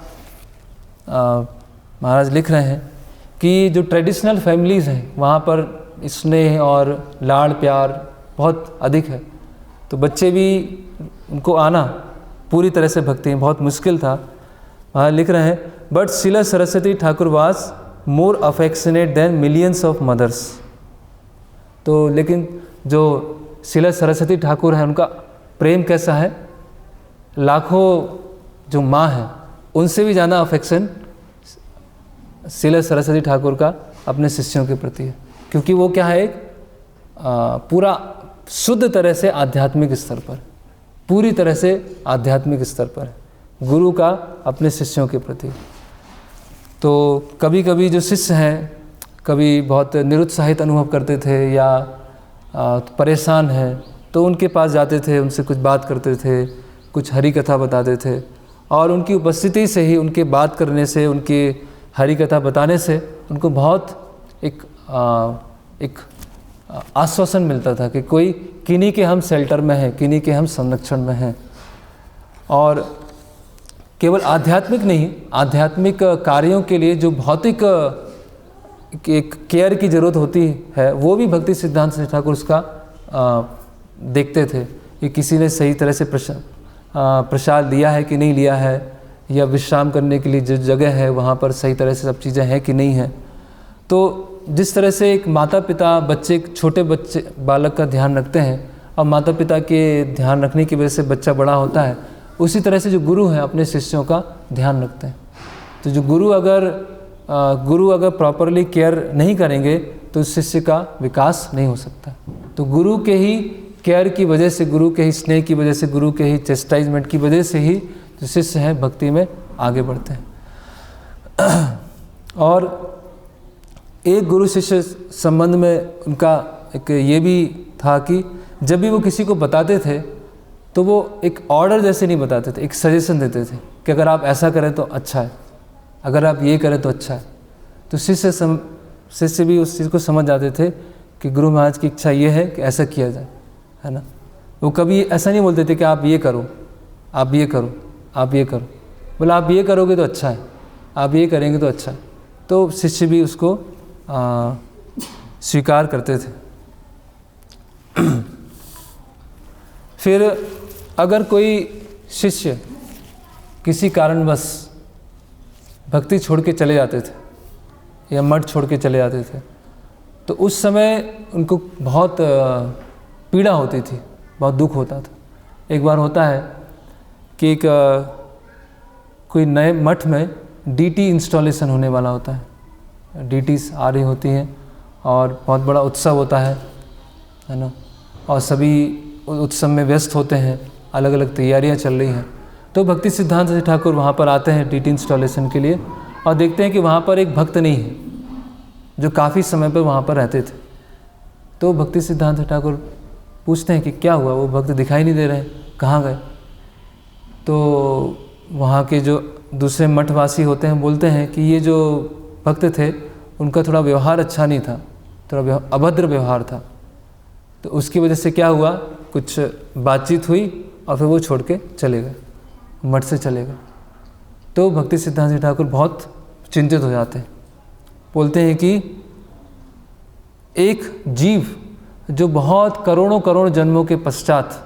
महाराज लिख रहे हैं कि जो ट्रेडिशनल फैमिलीज़ हैं वहाँ पर स्नेह और लाड़ प्यार बहुत अधिक है। तो बच्चे भी, उनको आना पूरी तरह से भक्ति में बहुत मुश्किल था। वहाँ लिख रहे हैं, but Srila Saraswati Thakur was more affectionate than millions of mothers. तो लेकिन जो श्रील सरस्वती ठाकुर हैं उनका प्रेम कैसा है, लाखों जो माँ हैं उनसे भी ज़्यादा अफेक्शन श्रील सरस्वती ठाकुर का अपने शिष्यों के प्रति है, क्योंकि वो क्या है, एक पूरा शुद्ध तरह से आध्यात्मिक स्तर पर, पूरी तरह से आध्यात्मिक स्तर पर है गुरु का अपने शिष्यों के प्रति। तो कभी कभी जो शिष्य हैं, कभी बहुत निरुत्साहित अनुभव करते थे या परेशान हैं, तो उनके पास जाते थे, उनसे कुछ बात करते थे, कुछ हरि कथा बताते थे, और उनकी उपस्थिति से ही, उनके बात करने से, उनकी हरि कथा बताने से उनको बहुत एक आश्वासन मिलता था कि कोई किन्हीं के हम शेल्टर में हैं, किन्हीं के हम संरक्षण में हैं। और केवल आध्यात्मिक नहीं, आध्यात्मिक कार्यों के लिए जो भौतिक एक केयर की ज़रूरत होती है, वो भी भक्ति सिद्धांत सरस्वती ठाकुर उसका देखते थे कि किसी ने सही तरह से प्रसाद लिया है कि नहीं लिया है, या विश्राम करने के लिए जो जगह है वहाँ पर सही तरह से सब चीज़ें हैं कि नहीं हैं। तो जिस तरह से एक माता पिता छोटे बच्चे बालक का ध्यान रखते हैं और माता पिता के ध्यान रखने की वजह से बच्चा बड़ा होता है, उसी तरह से जो गुरु हैं अपने शिष्यों का ध्यान रखते हैं। तो जो गुरु अगर प्रॉपरली केयर नहीं करेंगे तो शिष्य का विकास नहीं हो सकता। तो गुरु के ही केयर की वजह से, गुरु के ही स्नेह की वजह से, गुरु के ही चेस्टाइजमेंट की वजह से ही जो शिष्य हैं भक्ति में आगे बढ़ते हैं। और एक गुरु शिष्य संबंध में उनका एक ये भी था कि जब भी वो किसी को बताते थे तो वो एक ऑर्डर जैसे नहीं बताते थे, एक सजेशन देते थे कि अगर आप ऐसा करें तो अच्छा है, अगर आप ये करें तो अच्छा है। तो शिष्य भी उस चीज़ को समझ जाते थे कि गुरु महाराज की इच्छा ये है कि ऐसा किया जाए, है ना। वो कभी ऐसा नहीं बोलते थे कि आप ये करो, आप ये करो, आप ये करो, बोले आप ये करोगे तो अच्छा है, आप ये करेंगे तो अच्छा है। तो शिष्य भी उसको स्वीकार करते थे। फिर अगर कोई शिष्य किसी कारणवश भक्ति छोड़ के चले जाते थे या मठ छोड़ के चले जाते थे, तो उस समय उनको बहुत पीड़ा होती थी, बहुत दुख होता था। एक बार होता है कि कोई नए मठ में डीटी इंस्टॉलेशन होने वाला होता है, डीटीज आ रही होती हैं और बहुत बड़ा उत्सव होता है ना, और सभी उत्सव में व्यस्त होते हैं, अलग अलग तैयारियां चल रही हैं। तो भक्ति सिद्धांत सरस्वती ठाकुर वहाँ पर आते हैं डीटी इंस्टॉलेशन के लिए और देखते हैं कि वहाँ पर एक भक्त नहीं है जो काफ़ी समय पर वहाँ पर रहते थे। तो भक्ति सिद्धांत सरस्वती ठाकुर पूछते हैं कि क्या हुआ, वो भक्त दिखाई नहीं दे रहे हैं, कहाँ गए। तो वहाँ के जो दूसरे मठवासी होते हैं बोलते हैं कि ये जो भक्त थे उनका थोड़ा व्यवहार अच्छा नहीं था, थोड़ा अभद्र व्यवहार था। तो उसकी वजह से क्या हुआ, कुछ बातचीत हुई और फिर वो छोड़ के चले गए, मठ से चले गए। तो भक्ति सिद्धांत सरस्वती ठाकुर बहुत चिंतित हो जाते हैं, बोलते हैं कि एक जीव जो बहुत करोड़ों करोड़ जन्मों के पश्चात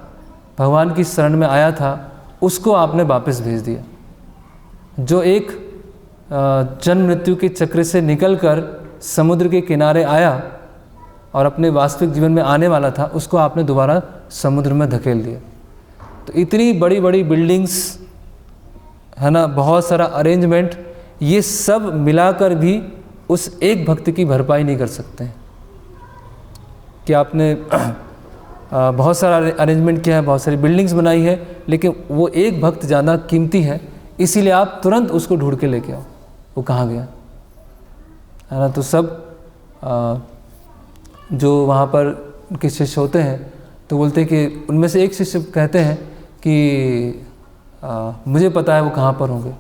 भगवान की शरण में आया था, उसको आपने वापस भेज दिया। जो एक जन्म मृत्यु के चक्र से निकलकर समुद्र के किनारे आया और अपने वास्तविक जीवन में आने वाला था, उसको आपने दोबारा समुद्र में धकेल दिया। तो इतनी बड़ी बड़ी बिल्डिंग्स है ना, बहुत सारा अरेंजमेंट, ये सब मिलाकर भी उस एक भक्त की भरपाई नहीं कर सकते हैं कि आपने बहुत सारा अरेंजमेंट किया है, बहुत सारी बिल्डिंग्स बनाई है, लेकिन वो एक भक्त ज़्यादा कीमती है, इसीलिए आप तुरंत उसको ढूंढ के लेके आओ, वो कहाँ गया, है ना। तो सब जो वहाँ पर उनके शिष्य होते हैं तो बोलते हैं कि उनमें से एक शिष्य कहते हैं कि मुझे पता है वो कहाँ पर होंगे।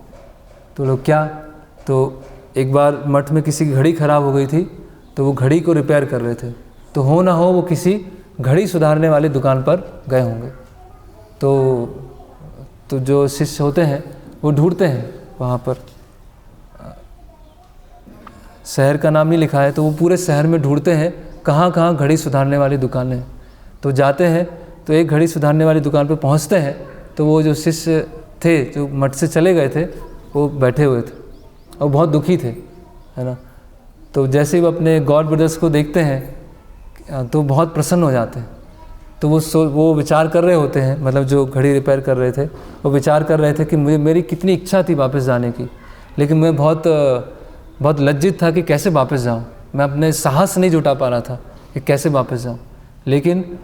तो लोग क्या, तो एक बार मठ में किसी की घड़ी ख़राब हो गई थी, तो वो घड़ी को रिपेयर कर रहे थे, तो हो ना हो वो किसी घड़ी सुधारने वाली दुकान पर गए होंगे। तो जो शिष्य होते हैं वो ढूंढते हैं, वहाँ पर शहर का नाम नहीं लिखा है, तो वो पूरे शहर में ढूंढते हैं कहाँ कहाँ घड़ी सुधारने वाली दुकानें हैं। तो जाते हैं तो एक घड़ी सुधारने वाली दुकान पर पहुँचते हैं, तो वो जो शिष्य थे जो मठ से चले गए थे वो बैठे हुए थे और बहुत दुखी थे, है ना। तो जैसे ही वो अपने गॉड ब्रदर्स को देखते हैं तो बहुत प्रसन्न हो जाते हैं। तो वो विचार कर रहे होते हैं, मतलब जो घड़ी रिपेयर कर रहे थे वो विचार कर रहे थे कि मेरी कितनी इच्छा थी वापस जाने की, लेकिन मैं बहुत बहुत लज्जित था कि कैसे वापस जाऊँ। मैं अपने साहस नहीं जुटा पा रहा था कि कैसे वापस जाऊँ। लेकिन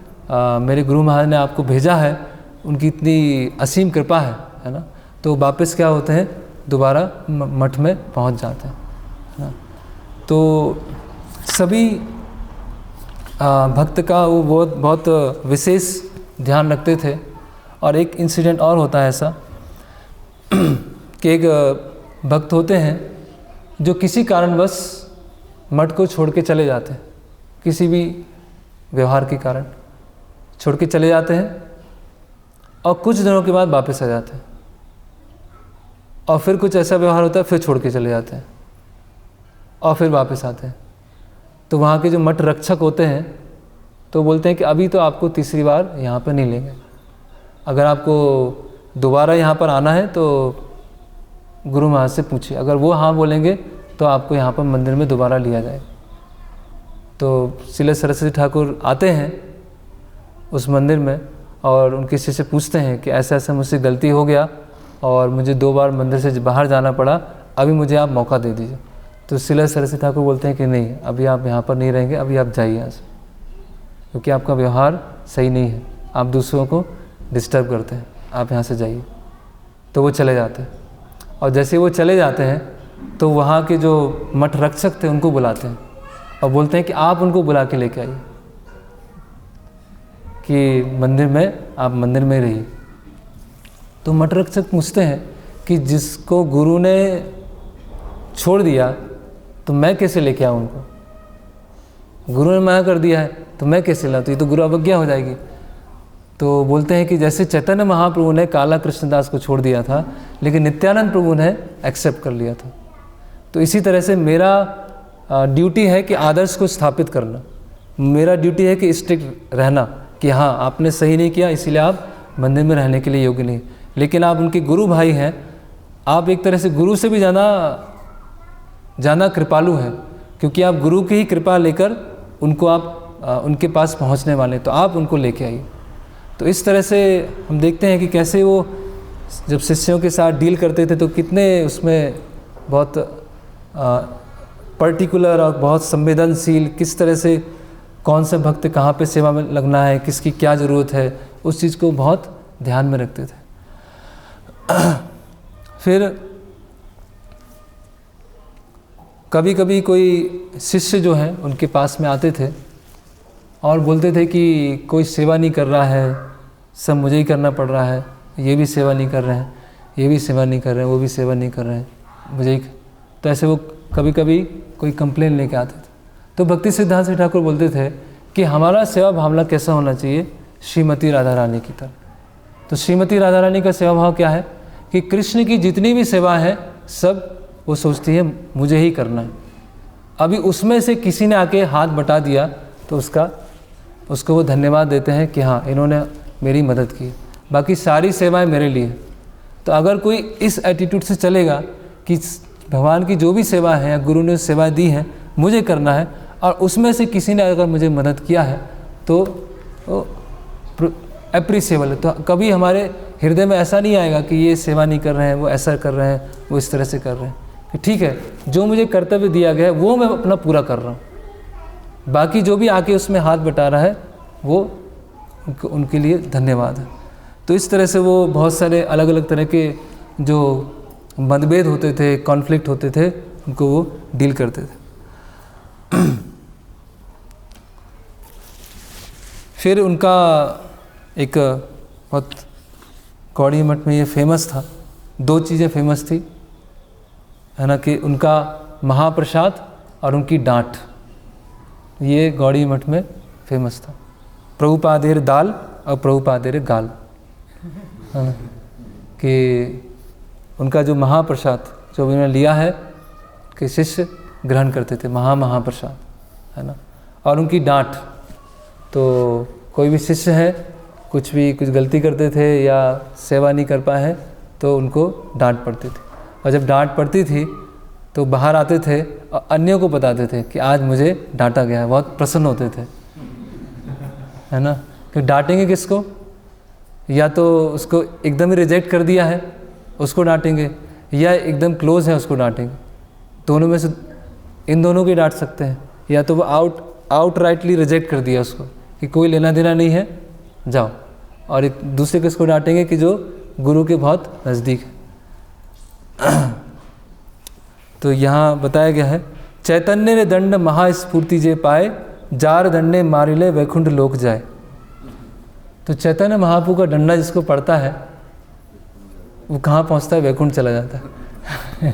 मेरे गुरु महाराज ने आपको भेजा है, उनकी इतनी असीम कृपा है ना, तो वापस क्या होते हैं, दोबारा मठ में पहुँच जाते हैं, है ना। तो सभी भक्त का वो बहुत विशेष ध्यान रखते थे। और एक इंसिडेंट और होता है ऐसा कि एक भक्त होते हैं जो किसी कारणवश मठ को छोड़ के चले जाते हैं, किसी भी व्यवहार के कारण छोड़ के चले जाते हैं और कुछ दिनों के बाद वापस आ जाते हैं, और फिर कुछ ऐसा व्यवहार होता है, फिर छोड़ के चले जाते हैं और फिर वापस आते हैं। तो वहाँ के जो मठ रक्षक होते हैं तो बोलते हैं कि अभी तो आपको तीसरी बार यहाँ पर नहीं लेंगे, अगर आपको दोबारा यहाँ पर आना है तो गुरु महाराज से पूछिए, अगर वो हाँ बोलेंगे तो आपको यहाँ पर मंदिर में दोबारा लिया जाएगा। तो श्रील सरस्वती ठाकुर आते हैं उस मंदिर में और उनके शिष्य से पूछते हैं कि ऐसा ऐसा मुझसे गलती हो गया और मुझे 2 बार मंदिर से बाहर जाना पड़ा, अभी मुझे आप मौका दे दीजिए। तो श्रील सरस्वती ठाकुर बोलते हैं कि नहीं, अभी आप यहाँ पर नहीं रहेंगे, अभी आप जाइए यहाँ से, क्योंकि आपका व्यवहार सही नहीं है, आप दूसरों को डिस्टर्ब करते हैं, आप यहाँ से जाइए। तो वो चले जाते हैं, और जैसे वो चले जाते हैं तो वहाँ के जो मठ रक्षक थे उनको बुलाते हैं और बोलते हैं कि आप उनको बुला के लेके आइए कि मंदिर में, आप मंदिर में रहिए। तो मठ रक्षक पूछते हैं कि जिसको गुरु ने छोड़ दिया तो मैं कैसे लेके आऊँ उनको, गुरु ने मना कर दिया है तो मैं कैसे लाऊँ, तो ये तो गुरु अवज्ञा हो जाएगी। तो बोलते हैं कि जैसे चैतन्य महाप्रभु ने काला कृष्णदास को छोड़ दिया था, लेकिन नित्यानंद प्रभु ने एक्सेप्ट कर लिया था, तो इसी तरह से मेरा ड्यूटी है कि आदर्श को स्थापित करना, मेरा ड्यूटी है कि स्ट्रिक्ट रहना कि हाँ आपने सही नहीं किया, इसीलिए आप मंदिर में रहने के लिए योग्य नहीं, लेकिन आप उनके गुरु भाई हैं, आप एक तरह से गुरु से भी ज़्यादा कृपालु हैं, क्योंकि आप गुरु की ही कृपा लेकर उनको आप उनके पास पहुंचने वाले, तो आप उनको लेके आइए। तो इस तरह से हम देखते हैं कि कैसे वो जब शिष्यों के साथ डील करते थे तो कितने उसमें बहुत पर्टिकुलर और बहुत संवेदनशील, किस तरह से कौन सा भक्त कहाँ पे सेवा में लगना है, किसकी क्या ज़रूरत है, उस चीज़ को बहुत ध्यान में रखते थे। फिर कभी कभी कोई शिष्य जो हैं उनके पास में आते थे और बोलते थे कि कोई सेवा नहीं कर रहा है, सब मुझे ही करना पड़ रहा है, ये भी सेवा नहीं कर रहे हैं, ये भी सेवा नहीं कर रहे हैं, वो भी सेवा नहीं कर रहे हैं, मुझे ही। तो ऐसे वो कभी कभी कोई कंप्लेन लेके आते थे। तो भक्ति सिद्धांत श्री ठाकुर बोलते थे कि हमारा सेवा भावना कैसा होना चाहिए, श्रीमती राधा रानी की तरह। तो श्रीमती राधा रानी का सेवा भाव क्या है कि कृष्ण की जितनी भी सेवा है सब वो सोचती है मुझे ही करना है। अभी उसमें से किसी ने आके हाथ बटा दिया तो उसको वो धन्यवाद देते हैं कि हाँ इन्होंने मेरी मदद की, बाकी सारी सेवाएं मेरे लिए। तो अगर कोई इस एटीट्यूड से चलेगा कि भगवान की जो भी सेवा है या गुरु ने सेवा दी है मुझे करना है, और उसमें से किसी ने अगर मुझे मदद किया है तो अप्रिसिएबल है। तो कभी हमारे हृदय में ऐसा नहीं आएगा कि ये सेवा नहीं कर रहे हैं, वो ऐसा कर रहे हैं, वो इस तरह से कर रहे हैं, कि ठीक है जो मुझे कर्तव्य दिया गया है वो मैं अपना पूरा कर रहा हूँ, बाकी जो भी आके उसमें हाथ बटा रहा है वो उनके लिए धन्यवाद है। तो इस तरह से वो बहुत सारे अलग अलग तरह के जो मतभेद होते थे, कॉन्फ्लिक्ट होते थे, उनको वो डील करते थे। फिर उनका एक बहुत गौड़ी मठ में ये फेमस था, 2 चीज़ें फेमस थी, है ना, कि उनका महाप्रसाद और उनकी डांट, ये गौड़ी मठ में फेमस था। प्रभुपादेर दाल और प्रभुपादेर गाल, है ना, कि उनका जो महाप्रसाद जो उन्होंने लिया है कि शिष्य ग्रहण करते थे, महाप्रसाद, है ना, और उनकी डांट। तो कोई भी शिष्य है कुछ गलती करते थे या सेवा नहीं कर पाए हैं तो उनको डांट पड़ती थी, और जब डांट पड़ती थी तो बाहर आते थे और अन्यों को बताते थे कि आज मुझे डांटा गया है, बहुत प्रसन्न होते थे, है ना। कि डांटेंगे किसको, या तो उसको एकदम ही रिजेक्ट कर दिया है उसको डांटेंगे, या एकदम क्लोज है उसको डांटेंगे, दोनों में से इन दोनों को डांट सकते हैं, या तो वो आउटराइटली रिजेक्ट कर दिया उसको कि कोई लेना देना नहीं है, जाओ। और एक दूसरे किसको डांटेंगे कि जो गुरु के बहुत नज़दीक है। तो यहाँ बताया गया है, चैतन्य रे दंड महास्फूर्ति जे पाए, जार दंडे मारिले वैकुंठ लोक जाए। तो चैतन्य महाप्रभु का डंडा जिसको पड़ता है वो कहाँ पहुँचता है? वैकुंठ चला जाता है।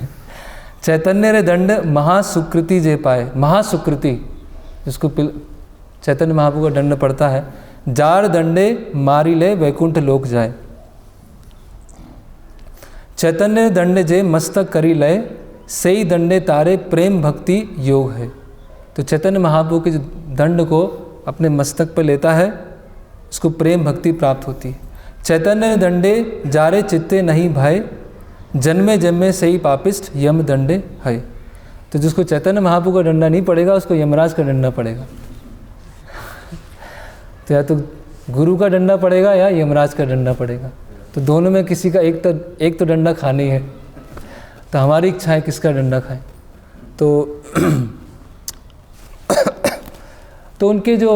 चैतन्य रे दंड महासुकृति जे पाए, महासुकृति जिसको चैतन्य महाप्रभु का दंड पड़ता है, जार दंडे मारी ले वैकुंठ लोक जाए। चैतन्य दंड जे मस्तक करी लय, सही दंडे तारे प्रेम भक्ति योग है। तो चैतन्य महाप्रभु के जो दंड को अपने मस्तक पर लेता है उसको प्रेम भक्ति प्राप्त होती है। चैतन्य दंडे जारे चित्ते नहीं भय, जन्मे जन्मे सही पापिष्ट यम दंडे है। तो जिसको चैतन्य महाप्रभु का डंडा नहीं पड़ेगा उसको यमराज का डंडा पड़ेगा। तो या तो गुरु का डंडा पड़ेगा या यमराज का डंडा पड़ेगा। तो दोनों में किसी का एक तो डंडा खाना ही है। तो हमारी इच्छा है किसका डंडा खाएं। तो उनके जो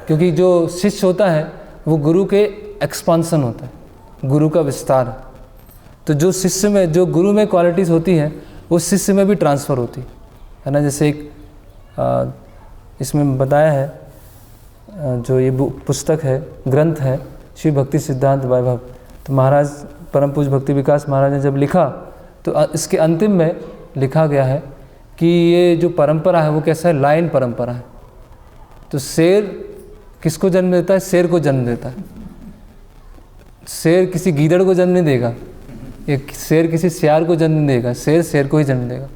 क्योंकि जो शिष्य होता है वो गुरु के एक्सपांसन होता है, गुरु का विस्तार। तो जो शिष्य में, जो गुरु में क्वालिटीज़ होती हैं वो शिष्य में भी ट्रांसफ़र होती है ना। जैसे एक इसमें बताया है, जो ये पुस्तक है, ग्रंथ है श्री भक्ति सिद्धांत वैभव, तो महाराज परम पूज्य भक्ति विकास महाराज ने जब लिखा तो इसके अंतिम में लिखा गया है कि ये जो परंपरा है वो कैसा है, लाइन परंपरा है। तो शेर किसको जन्म देता है? शेर को जन्म देता है। शेर किसी गीदड़ को जन्म नहीं देगा, ये शेर किसी सियार को जन्म देगा, शेर शेर को ही जन्म देगा,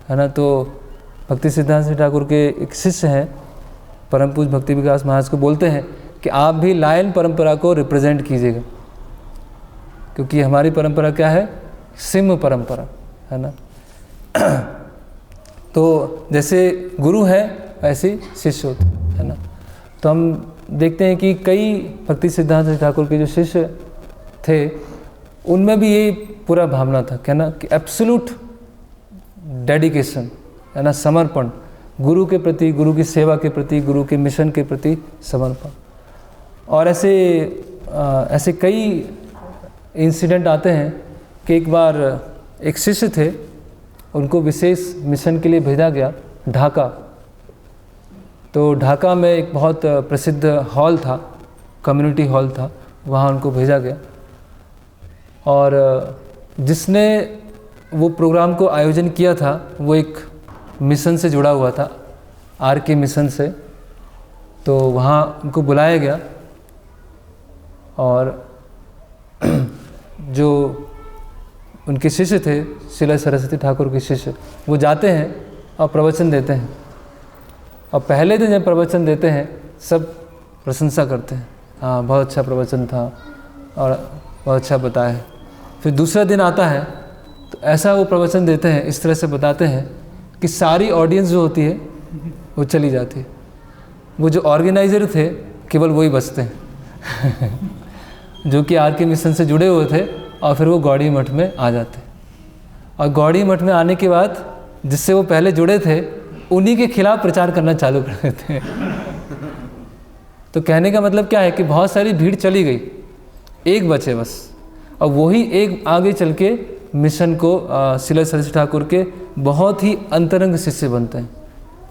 है ना। तो भक्ति सिद्धांत ठाकुर के एक शिष्य हैं परम पूज्य भक्ति विकास महाराज को बोलते हैं कि आप भी लायन परंपरा को रिप्रेजेंट कीजिएगा, क्योंकि हमारी परंपरा क्या है? सिंह परंपरा, है ना। तो जैसे गुरु है वैसे शिष्य होते है ना। तो हम देखते हैं कि कई भक्ति सिद्धांत ठाकुर के जो शिष्य थे उनमें भी ये पूरा भावना था, कहना कि एब्सोल्यूट डेडिकेशन, है ना, समर्पण, गुरु के प्रति, गुरु की सेवा के प्रति, गुरु के मिशन के प्रति समर्पण। और ऐसे कई इंसिडेंट आते हैं कि एक बार एक शिष्य थे, उनको विशेष मिशन के लिए भेजा गया ढाका। तो ढाका में एक बहुत प्रसिद्ध हॉल था, कम्युनिटी हॉल था, वहाँ उनको भेजा गया। और जिसने वो प्रोग्राम को आयोजन किया था वो एक मिशन से जुड़ा हुआ था, RK मिशन से। तो वहाँ उनको बुलाया गया और जो उनके शिष्य थे, शिला सरस्वती ठाकुर के शिष्य, वो जाते हैं और प्रवचन देते हैं। और पहले दिन जब प्रवचन देते हैं सब प्रशंसा करते हैं, हाँ बहुत अच्छा प्रवचन था और बहुत अच्छा बताया है। फिर दूसरा दिन आता है तो ऐसा वो प्रवचन देते हैं, इस तरह से बताते हैं कि सारी ऑडियंस जो होती है वो चली जाती है। वो जो ऑर्गेनाइज़र थे केवल वही बचते हैं जो कि RK मिशन से जुड़े हुए थे, और फिर वो गौड़ी मठ में आ जाते। और गौड़ी मठ में आने के बाद जिससे वो पहले जुड़े थे उन्हीं के खिलाफ प्रचार करना चालू कर देते हैं। तो कहने का मतलब क्या है कि बहुत सारी भीड़ चली गई, एक बचे बस, और वही एक आगे चल के मिशन को शिला सरस्वती ठाकुर के बहुत ही अंतरंग शिष्य बनते हैं,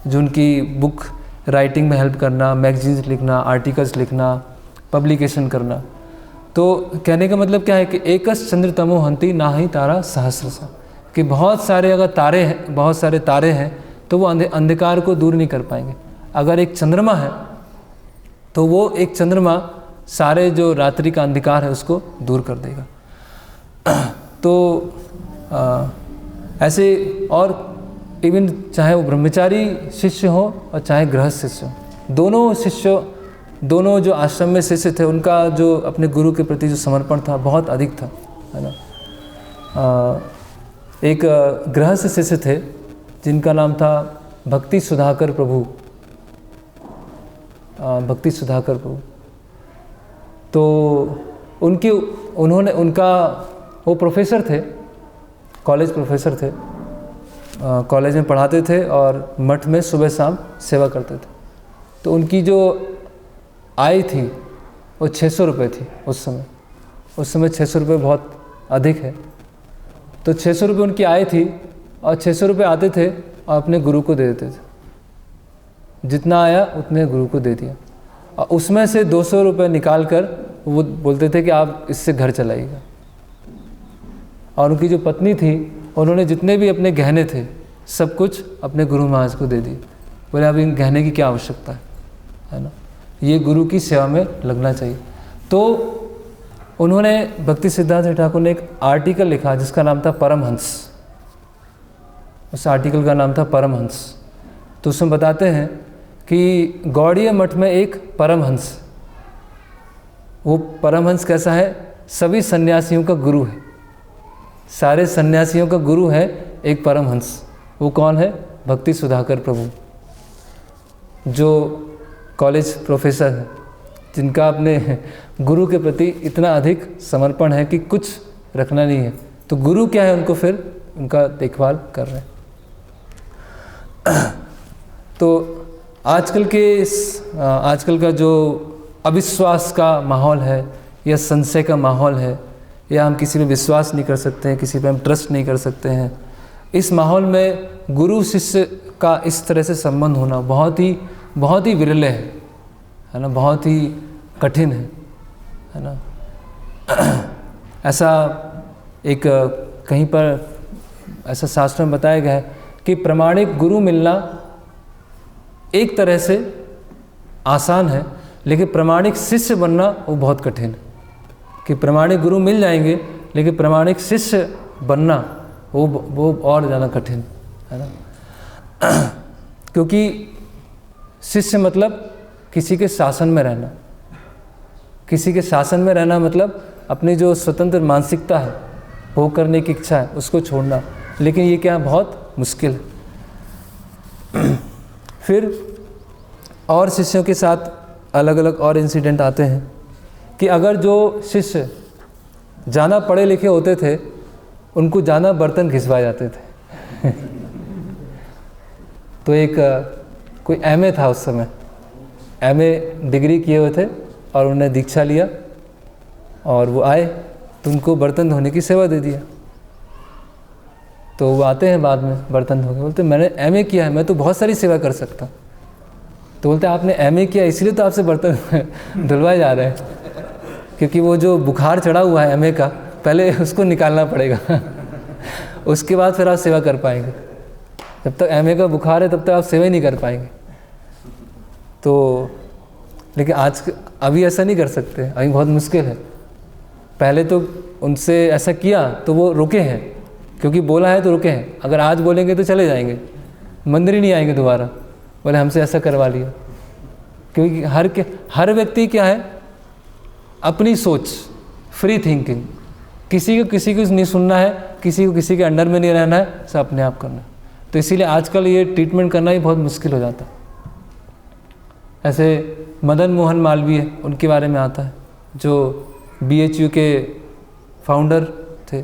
जो उनकी बुक राइटिंग में हेल्प करना, मैगजीन्स लिखना, आर्टिकल्स लिखना, पब्लिकेशन करना। तो कहने का मतलब क्या है कि एकस चंद्र तमो हंति ना ही तारा सहस्रसा, कि बहुत सारे अगर तारे हैं, बहुत सारे तारे हैं तो वो अंधकार को दूर नहीं कर पाएंगे। अगर एक चंद्रमा है तो वो एक चंद्रमा सारे जो रात्रि का अंधकार है उसको दूर कर देगा। तो ऐसे, और इवन चाहे वो ब्रह्मचारी शिष्य हो और चाहे गृहस्थ शिष्य हो, दोनों जो आश्रम में शिष्य थे उनका जो अपने गुरु के प्रति जो समर्पण था बहुत अधिक था, है ना। एक गृहस्थ शिष्य थे जिनका नाम था भक्ति सुधाकर प्रभु, भक्ति सुधाकर प्रभु। तो उनका वो प्रोफेसर थे कॉलेज प्रोफेसर थे, कॉलेज में पढ़ाते थे और मठ में सुबह शाम सेवा करते थे। तो उनकी जो आय थी वो 600 रुपये थी उस समय 600 रुपये बहुत अधिक है। तो 600 रुपये उनकी आय थी और 600 रुपये आते थे और अपने गुरु को दे देते थे, जितना आया उतने गुरु को दे दिया। और उसमें से 200 रुपये निकाल कर वो बोलते थे कि आप इससे घर चलाइएगा। और उनकी जो पत्नी थी उन्होंने जितने भी अपने गहने थे सब कुछ अपने गुरु महाराज को दे दिए। बोले अब इन गहने की क्या आवश्यकता है ना, ये गुरु की सेवा में लगना चाहिए। तो उन्होंने भक्ति सिद्धांत ठाकुर ने एक आर्टिकल लिखा जिसका नाम था परमहंस। उस आर्टिकल का नाम था परमहंस। तो उसमें बताते हैं कि गौड़ीय मठ में एक परमहंस, वो परमहंस कैसा है, सभी सन्यासियों का गुरु है, सारे सन्यासियों का गुरु है एक परमहंस। वो कौन है, भक्ति सुधाकर प्रभु, जो कॉलेज प्रोफेसर है, जिनका अपने गुरु के प्रति इतना अधिक समर्पण है कि कुछ रखना नहीं है। तो गुरु क्या है, उनको फिर उनका देखभाल कर रहे हैं। तो आजकल का जो अविश्वास का माहौल है या संशय का माहौल है, या हम किसी पे विश्वास नहीं कर सकते हैं, किसी पे हम ट्रस्ट नहीं कर सकते हैं, इस माहौल में गुरु शिष्य का इस तरह से संबंध होना बहुत ही विरले है ना, बहुत ही कठिन है ना। ऐसा एक कहीं पर ऐसा शास्त्र में बताया गया है कि प्रामाणिक गुरु मिलना एक तरह से आसान है, लेकिन प्रामाणिक शिष्य बनना वो बहुत कठिन है। कि प्रामाणिक गुरु मिल जाएंगे लेकिन प्रामाणिक शिष्य बनना वो और ज़्यादा कठिन है ना। क्योंकि शिष्य मतलब किसी के शासन में रहना, किसी के शासन में रहना मतलब अपनी जो स्वतंत्र मानसिकता है, भोग करने की इच्छा है, उसको छोड़ना। लेकिन ये क्या बहुत मुश्किल है। फिर और शिष्यों के साथ अलग अलग और इंसिडेंट आते हैं कि अगर जो शिष्य ज़्यादा पढ़े लिखे होते थे उनको ज़्यादा बर्तन घिसवाए जाते थे। तो एक कोई एमए था उस समय, एमए डिग्री किए हुए थे और उन्होंने दीक्षा लिया और वो आए तो उनको बर्तन धोने की सेवा दे दिया। तो वो आते हैं बाद में बर्तन धो के, बोलते मैंने एमए किया है, मैं तो बहुत सारी सेवा कर सकता। तो बोलते आपने एमए किया इसलिए तो आपसे बर्तन धुलवाए जा रहे हैं, क्योंकि वो जो बुखार चढ़ा हुआ है एमए का, पहले उसको निकालना पड़ेगा उसके बाद फिर आप सेवा कर पाएंगे। जब तक एमए का बुखार है तब तक आप सेवा ही नहीं कर पाएंगे। तो लेकिन अभी ऐसा नहीं कर सकते, अभी बहुत मुश्किल है। पहले तो उनसे ऐसा किया तो वो रुके हैं, क्योंकि बोला है तो रुके हैं। अगर आज बोलेंगे तो चले जाएंगे, मंदिर ही नहीं आएंगे दोबारा, बोले हमसे ऐसा करवा लिया। क्योंकि हर व्यक्ति क्या है, अपनी सोच, फ्री थिंकिंग, किसी को नहीं सुनना है, किसी को किसी के अंडर में नहीं रहना है, सब अपने आप करना है। तो इसीलिए आजकल ये ट्रीटमेंट करना ही बहुत मुश्किल हो जाता है। ऐसे मदन मोहन मालवीय, उनके बारे में आता है, जो BHU के फाउंडर थे।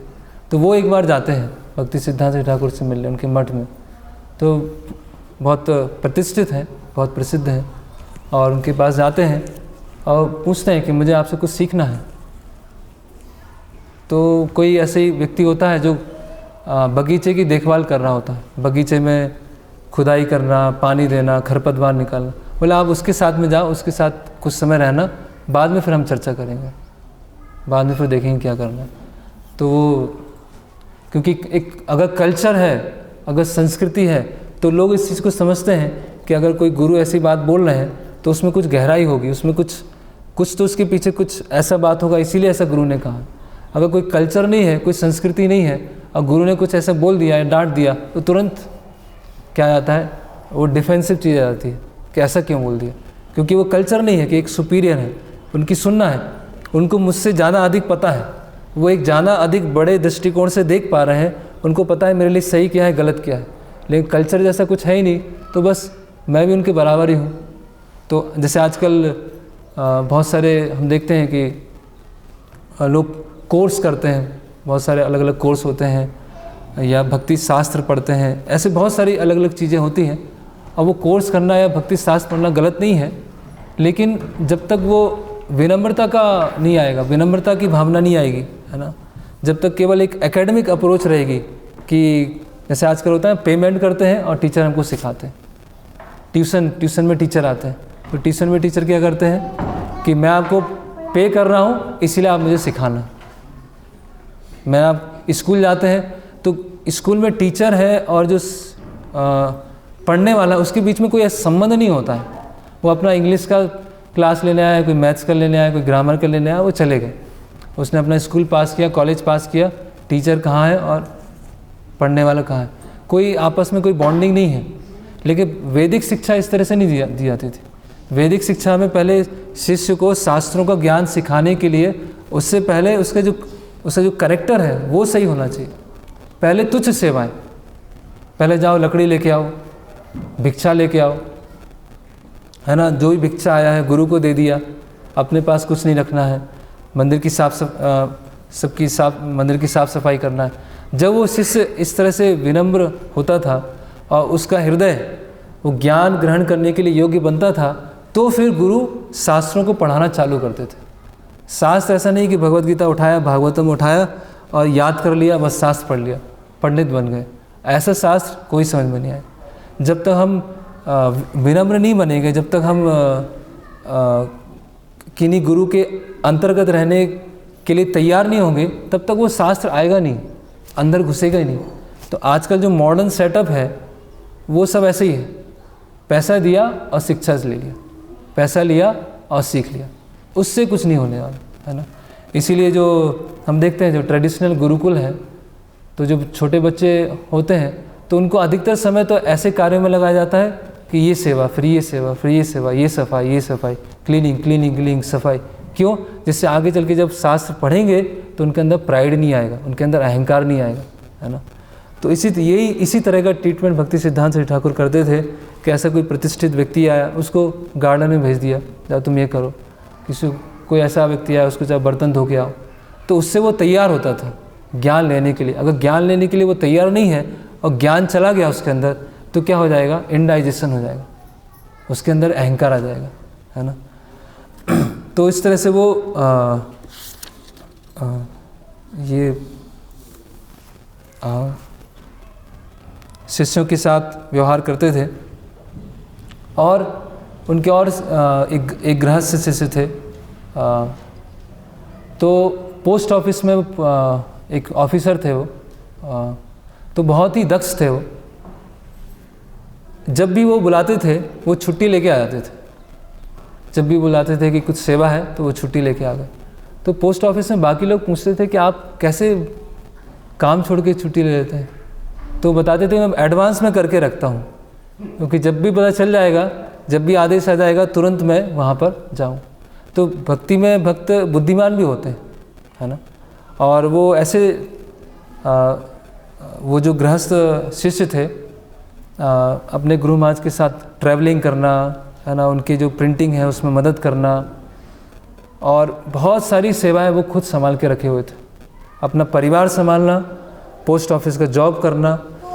तो वो एक बार जाते हैं भक्ति सिद्धांत ठाकुर से मिलने उनके मठ में। तो बहुत प्रतिष्ठित हैं, बहुत प्रसिद्ध हैं, और उनके पास जाते हैं और पूछते हैं कि मुझे आपसे कुछ सीखना है। तो कोई ऐसे ही व्यक्ति होता है जो बगीचे की देखभाल कर रहा होता है, बगीचे में खुदाई करना, पानी देना, खरपतवार निकालना। बोले आप उसके साथ में जाओ, उसके साथ कुछ समय रहना, बाद में फिर हम चर्चा करेंगे, बाद में फिर देखेंगे क्या करना है। तो वो क्योंकि एक अगर कल्चर है, अगर संस्कृति है, तो लोग इस चीज़ को समझते हैं कि अगर कोई गुरु ऐसी बात बोल रहे हैं तो उसमें कुछ गहराई होगी, उसमें कुछ तो उसके पीछे कुछ ऐसा बात होगा, इसीलिए ऐसा गुरु ने कहा। अगर कोई कल्चर नहीं है, कोई संस्कृति नहीं है और गुरु ने कुछ ऐसा बोल दिया या डांट दिया तो तुरंत क्या आता है, वो डिफेंसिव चीज़ आ जाती है कि ऐसा क्यों बोल दिया। क्योंकि वो कल्चर नहीं है कि एक सुपीरियर है, उनकी सुनना है, उनको मुझसे ज़्यादा अधिक पता है, वो एक ज़्यादा अधिक बड़े दृष्टिकोण से देख पा रहे हैं, उनको पता है मेरे लिए सही क्या है, गलत क्या है। लेकिन कल्चर जैसा कुछ है ही नहीं, तो बस मैं भी उनके बराबर ही हूँ। तो जैसे आजकल बहुत सारे हम देखते हैं कि लोग कोर्स करते हैं, बहुत सारे अलग अलग कोर्स होते हैं, या भक्ति शास्त्र पढ़ते हैं, ऐसे बहुत सारी अलग अलग चीज़ें होती हैं। और वो कोर्स करना या भक्ति शास्त्र पढ़ना गलत नहीं है, लेकिन जब तक वो विनम्रता का नहीं आएगा, विनम्रता की भावना नहीं आएगी, है ना, जब तक केवल एक एकेडमिक अप्रोच रहेगी कि जैसे आजकल होता है पेमेंट करते हैं और टीचर हमको सिखाते हैं। ट्यूशन में टीचर आते हैं, तो ट्यूशन में टीचर क्या करते हैं कि मैं आपको पे कर रहा हूँ इसीलिए आप मुझे सिखाना। मैं आप स्कूल जाते हैं तो स्कूल में टीचर है और जो पढ़ने वाला उसके बीच में कोई संबंध नहीं होता है। वो अपना इंग्लिश का क्लास लेने आया, कोई मैथ्स का लेने आया, कोई ग्रामर का लेने आया, वो चले गए। उसने अपना स्कूल पास किया, कॉलेज पास किया, टीचर कहाँ है और पढ़ने वाला कहाँ है, कोई आपस में कोई बॉन्डिंग नहीं है। लेकिन वैदिक शिक्षा इस तरह से नहीं दी जाती थी। वैदिक शिक्षा में पहले शिष्य को शास्त्रों का ज्ञान सिखाने के लिए उससे पहले उसका जो कैरेक्टर है वो सही होना चाहिए। पहले तुच्छ सेवाएं, पहले जाओ लकड़ी लेके आओ, भिक्षा लेके आओ, है ना, जो भी भिक्षा आया है गुरु को दे दिया, अपने पास कुछ नहीं रखना है, मंदिर की मंदिर की साफ सफाई करना है। जब वो शिष्य इस तरह से विनम्र होता था और उसका हृदय वो ज्ञान ग्रहण करने के लिए योग्य बनता था, तो फिर गुरु शास्त्रों को पढ़ाना चालू करते थे। शास्त्र ऐसा नहीं कि भगवत गीता उठाया, भागवतम उठाया और याद कर लिया, बस शास्त्र पढ़ लिया, पंडित बन गए। ऐसा शास्त्र कोई समझ में नहीं आए। जब तक हम विनम्र नहीं बनेंगे, जब तक हम किन्हीं गुरु के अंतर्गत रहने के लिए तैयार नहीं होंगे, तब तक वो शास्त्र आएगा नहीं, अंदर घुसेगा ही नहीं। तो आजकल जो मॉडर्न सेटअप है वो सब ऐसे ही है, पैसा दिया और शिक्षा से ले लिया, पैसा लिया और सीख लिया, उससे कुछ नहीं होने वाला, है ना। इसीलिए जो हम देखते हैं जो ट्रेडिशनल गुरुकुल है, तो जो छोटे बच्चे होते हैं तो उनको अधिकतर समय तो ऐसे कार्यों में लगाया जाता है कि ये सेवा, फिर ये सेवा, फिर ये सेवा, ये सफाई, क्लीनिंग सफाई। क्यों? जिससे आगे चल के जब शास्त्र पढ़ेंगे तो उनके अंदर प्राइड नहीं आएगा, उनके अंदर अहंकार नहीं आएगा, है ना। तो इसी तरह का ट्रीटमेंट भक्ति सिद्धांत श्री ठाकुर करते थे कि ऐसा कोई प्रतिष्ठित व्यक्ति आया, उसको गार्डन में भेज दिया, जाओ तुम ये करो। कोई ऐसा व्यक्ति आया, उसको चाहे बर्तन धो के आओ, तो उससे वो तैयार होता था ज्ञान लेने के लिए। अगर ज्ञान लेने के लिए वो तैयार नहीं है और ज्ञान चला गया उसके अंदर, तो क्या हो जाएगा? इनडाइजेशन हो जाएगा, उसके अंदर अहंकार आ जाएगा, है ना। तो इस तरह से वो शिष्यों के साथ व्यवहार करते थे। और उनके और एक गृहस्थ शिष्य थे, तो पोस्ट ऑफिस में एक ऑफिसर थे वो, तो बहुत ही दक्ष थे वो। जब भी वो बुलाते थे वो छुट्टी लेके आ जाते थे। जब भी बुलाते थे कि कुछ सेवा है तो वो छुट्टी लेके आ गए। तो पोस्ट ऑफिस में बाकी लोग पूछते थे कि आप कैसे काम छोड़ के छुट्टी ले लेते हैं? तो बताते थे मैं एडवांस में करके रखता हूँ, क्योंकि जब भी पता चल जाएगा, जब भी आदेश आ जाएगा तुरंत मैं वहाँ पर जाऊँ। तो भक्ति में भक्त बुद्धिमान भी होते हैं, है ना। और वो ऐसे वो जो गृहस्थ शिष्य थे, अपने गुरु महाराज के साथ ट्रैवलिंग करना, है ना, उनकी जो प्रिंटिंग है उसमें मदद करना, और बहुत सारी सेवाएं वो खुद संभाल के रखे हुए थे। अपना परिवार संभालना, पोस्ट ऑफिस का जॉब करना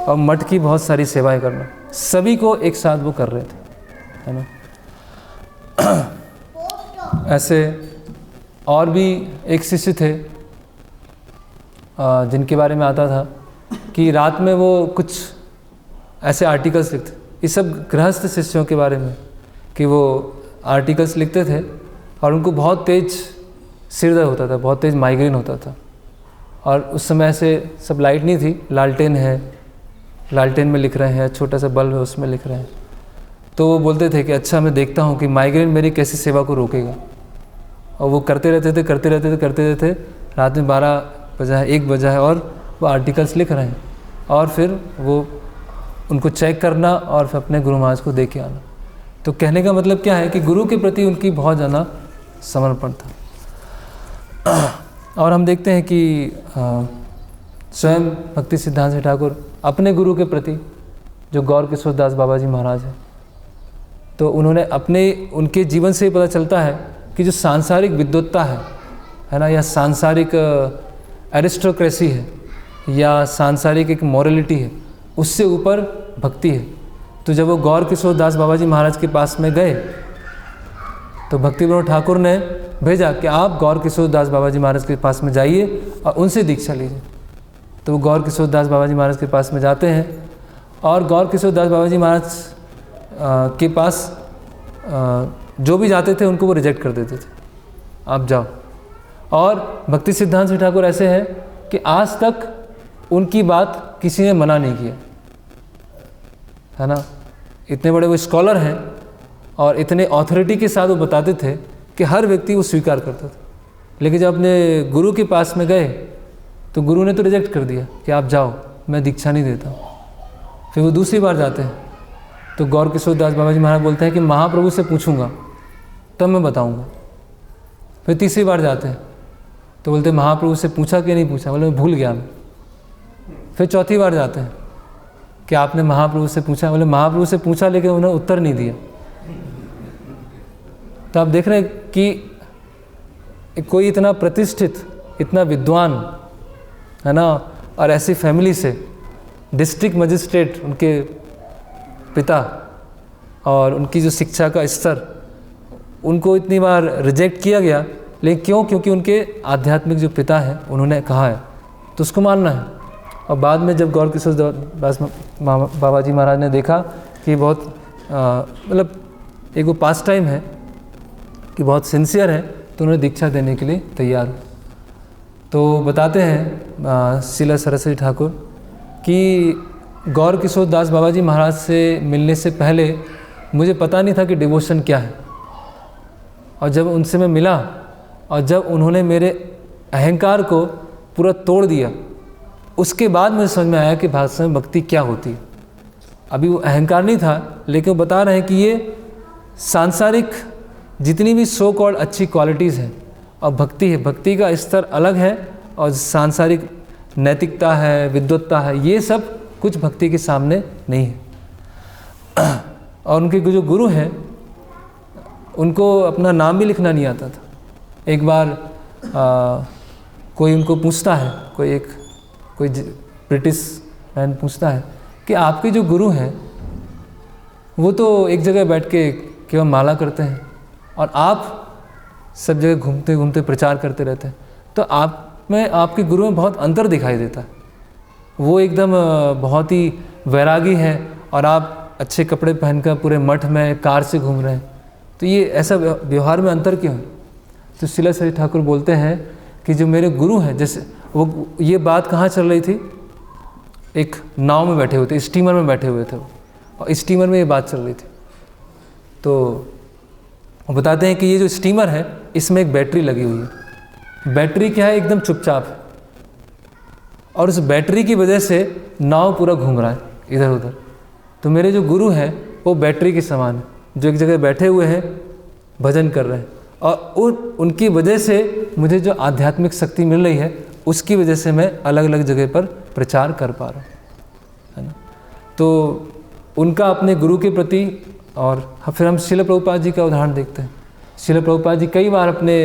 और मठ की बहुत सारी सेवाएं करना, सभी को एक साथ वो कर रहे थे, है ना। ऐसे और भी एक शिष्य थे जिनके बारे में आता था कि रात में वो कुछ ऐसे आर्टिकल्स लिखते। ये सब गृहस्थ शिष्यों के बारे में कि वो आर्टिकल्स लिखते थे और उनको बहुत तेज सिर दर्द होता था, बहुत तेज माइग्रेन होता था। और उस समय ऐसे सब लाइट नहीं थी, लालटेन है, लालटेन में लिख रहे हैं, छोटा सा बल्ब है उसमें लिख रहे हैं। तो वो बोलते थे कि अच्छा मैं देखता हूँ कि माइग्रेन मेरी कैसी सेवा को रोकेगा। और वो करते रहते थे। रात में 12 बजा है, 1 बजा है और वो आर्टिकल्स लिख रहे हैं। और फिर वो उनको चेक करना और फिर अपने गुरु महाराज को दे के आना। तो कहने का मतलब क्या है कि गुरु के प्रति उनकी बहुत ज़्यादा समर्पण था। और हम देखते हैं कि स्वयं भक्ति सिद्धांत श्री ठाकुर अपने गुरु के प्रति, जो गौर किशोर दास बाबा जी महाराज हैं, तो उन्होंने उनके जीवन से पता चलता है कि जो सांसारिक विद्वत्ता है ना, या सांसारिक एरिस्टोक्रेसी है, या सांसारिक एक मॉरलिटी है, उससे ऊपर भक्ति है। तो जब वो गौर किशोर दास बाबा जी महाराज के पास में गए तो भक्ति विनोद ठाकुर ने भेजा कि आप गौर किशोर दास बाबा जी महाराज के पास में जाइए और उनसे दीक्षा लीजिए। तो वो गौर किशोर दास बाबा जी महाराज के पास में जाते हैं और गौर किशोर दास बाबा जी महाराज के पास जो भी जाते थे उनको वो रिजेक्ट कर देते थे, आप जाओ। और भक्ति सिद्धांत श्री ठाकुर ऐसे हैं कि आज तक उनकी बात किसी ने मना नहीं किया, है ना। इतने बड़े वो स्कॉलर हैं और इतने ऑथोरिटी के साथ वो बताते थे कि हर व्यक्ति वो स्वीकार करता था। लेकिन जब अपने गुरु के पास में गए तो गुरु ने तो रिजेक्ट कर दिया कि आप जाओ, मैं दीक्षा नहीं देता। फिर वो दूसरी बार जाते हैं तो गौर किशोर दास बाबा जी महाराज बोलते हैं कि महाप्रभु से पूछूंगा तब मैं बताऊंगा। फिर तीसरी बार जाते हैं तो बोलते हैं महाप्रभु से पूछा कि नहीं पूछा, बोले मैं भूल गया मैं। फिर चौथी बार जाते हैं कि आपने महाप्रभु से पूछा, बोले महाप्रभु से पूछा लेकिन उन्होंने उत्तर नहीं दिया। तो आप देख रहे हैं कि कोई इतना प्रतिष्ठित, इतना विद्वान, है ना, और ऐसी फैमिली से, डिस्ट्रिक्ट मजिस्ट्रेट उनके पिता, और उनकी जो शिक्षा का स्तर, उनको इतनी बार रिजेक्ट किया गया। लेकिन क्यों? क्योंकि उनके आध्यात्मिक जो पिता हैं उन्होंने कहा है तो उसको मानना है। और बाद में जब गौर किशोर दास बाबा जी महाराज ने देखा कि बहुत मतलब एक वो पास टाइम है कि बहुत सिंसियर है, तो उन्हें दीक्षा देने के लिए तैयार हुए। तो बताते हैं श्रील सरस्वती ठाकुर कि गौर किशोर दास बाबा जी महाराज से मिलने से पहले मुझे पता नहीं था कि डिवोशन क्या है। और जब उनसे मैं मिला और जब उन्होंने मेरे अहंकार को पूरा तोड़ दिया, उसके बाद मुझे समझ में आया कि वास्तव में भक्ति क्या होती है। अभी वो अहंकार नहीं था, लेकिन वो बता रहे हैं कि ये सांसारिक जितनी भी सो कॉल्ड अच्छी क्वालिटीज़ हैं और भक्ति है, भक्ति का स्तर अलग है, और सांसारिक नैतिकता है, विद्वत्ता है, ये सब कुछ भक्ति के सामने नहीं है। और उनके जो गुरु हैं उनको अपना नाम भी लिखना नहीं आता था। एक बार कोई उनको पूछता है, कोई ब्रिटिश मैन पूछता है कि आपके जो गुरु हैं वो तो एक जगह बैठ के केवल माला करते हैं और आप सब जगह घूमते घूमते प्रचार करते रहते हैं, तो आप में, आपके गुरु में बहुत अंतर दिखाई देता है। वो एकदम बहुत ही वैरागी है और आप अच्छे कपड़े पहनकर पूरे मठ में कार से घूम रहे हैं, तो ये ऐसा व्यवहार में अंतर क्यों है? तो श्रील सरस्वती ठाकुर बोलते हैं कि जो मेरे गुरु हैं, जैसे वो, ये बात कहाँ चल रही थी, एक नाव में बैठे हुए थे, स्टीमर में बैठे हुए थे वो, और स्टीमर में ये बात चल रही थी। तो वो बताते हैं कि ये जो स्टीमर है इसमें एक बैटरी लगी हुई है। बैटरी क्या है, एकदम चुपचाप है, और उस बैटरी की वजह से नाव पूरा घूम रहा है इधर उधर। तो मेरे जो गुरु हैं वो बैटरी के समान है, जो एक जगह बैठे हुए हैं, भजन कर रहे हैं, और उनकी वजह से मुझे जो आध्यात्मिक शक्ति मिल रही है उसकी वजह से मैं अलग अलग जगह पर प्रचार कर पा रहा हूँ, है ना। तो उनका अपने गुरु के प्रति, और फिर हम श्रील प्रभुपाद जी का उदाहरण देखते हैं। श्रील प्रभुपाद जी कई बार अपने,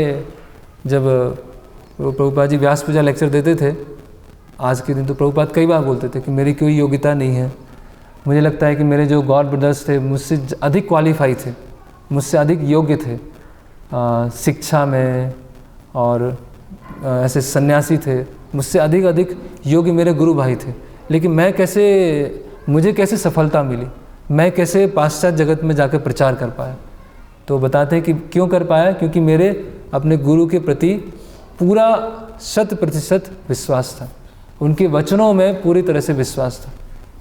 जब प्रभुपाद जी व्यास पूजा लेक्चर देते थे आज के दिन, तो प्रभुपाद कई बार बोलते थे कि मेरी कोई योग्यता नहीं है, मुझे लगता है कि मेरे जो गॉड ब्रदर्स थे मुझसे अधिक क्वालिफाई थे, मुझसे अधिक योग्य थे शिक्षा में, और ऐसे सन्यासी थे, मुझसे अधिक योग्य मेरे गुरु भाई थे, लेकिन मुझे कैसे सफलता मिली, मैं कैसे पाश्चात्य जगत में जाकर प्रचार कर पाया। तो बताते हैं कि क्यों कर पाया, क्योंकि मेरे अपने गुरु के प्रति पूरा 100% विश्वास था, उनके वचनों में पूरी तरह से विश्वास था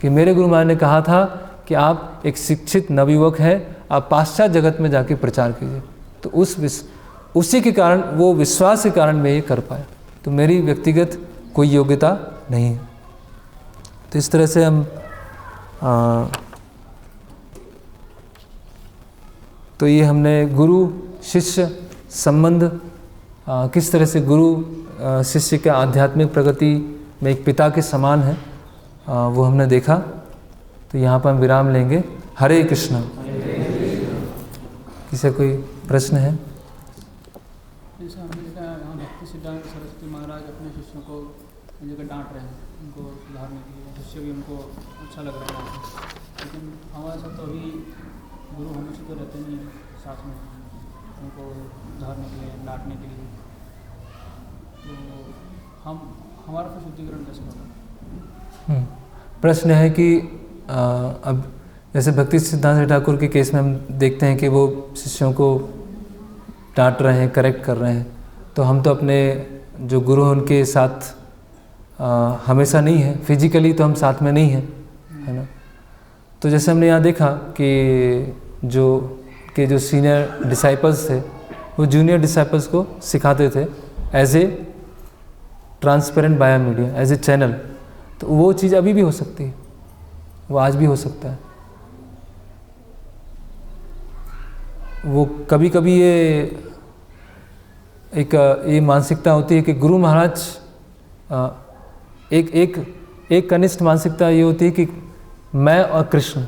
कि मेरे गुरु महाराज ने कहा था कि आप एक शिक्षित नवयुवक हैं, आप पाश्चात्य जगत में जाके प्रचार कीजिए। तो उसी के कारण, वो विश्वास के कारण मैं ये कर पाया। तो मेरी व्यक्तिगत कोई योग्यता नहीं है। तो इस तरह से हम तो ये हमने गुरु शिष्य संबंध, किस तरह से गुरु शिष्य के आध्यात्मिक प्रगति में एक पिता के समान है, वो हमने देखा। तो यहाँ पर हम विराम लेंगे। हरे कृष्ण। किसी कोई प्रश्न है? जैसे हमने देखा यहाँ भक्ति सिद्धांत सरस्वती महाराज अपने शिष्यों को डांट रहे हैं, उनको सुधारने के लिए, जिससे भी उनको अच्छा लग रहा है। लेकिन हमारे साथ तो अभी गुरु हमेशा तो रहते नहीं हैं साथ में, उनको सुधारने के लिए, डांटने के लिए। तो हमारा फिर शुद्धिकरण कैसे होगा? प्रश्न है कि अब जैसे भक्ति सिद्धांत ठाकुर के केस में हम देखते हैं कि वो शिष्यों को डांट रहे हैं, करेक्ट कर रहे हैं, तो हम तो अपने जो गुरु हैं उनके साथ हमेशा नहीं है, फिजिकली तो हम साथ में नहीं हैं, है ना। तो जैसे हमने यहाँ देखा कि जो सीनियर डिसाइपल्स थे वो जूनियर डिसाइपल्स को सिखाते थे एज ए ट्रांसपेरेंट बाया मीडिया, एज ए चैनल। तो वो चीज़ अभी भी हो सकती है, वो आज भी हो सकता है। वो कभी कभी ये मानसिकता होती है कि गुरु महाराज एक कनिष्ठ मानसिकता ये होती है कि मैं और कृष्ण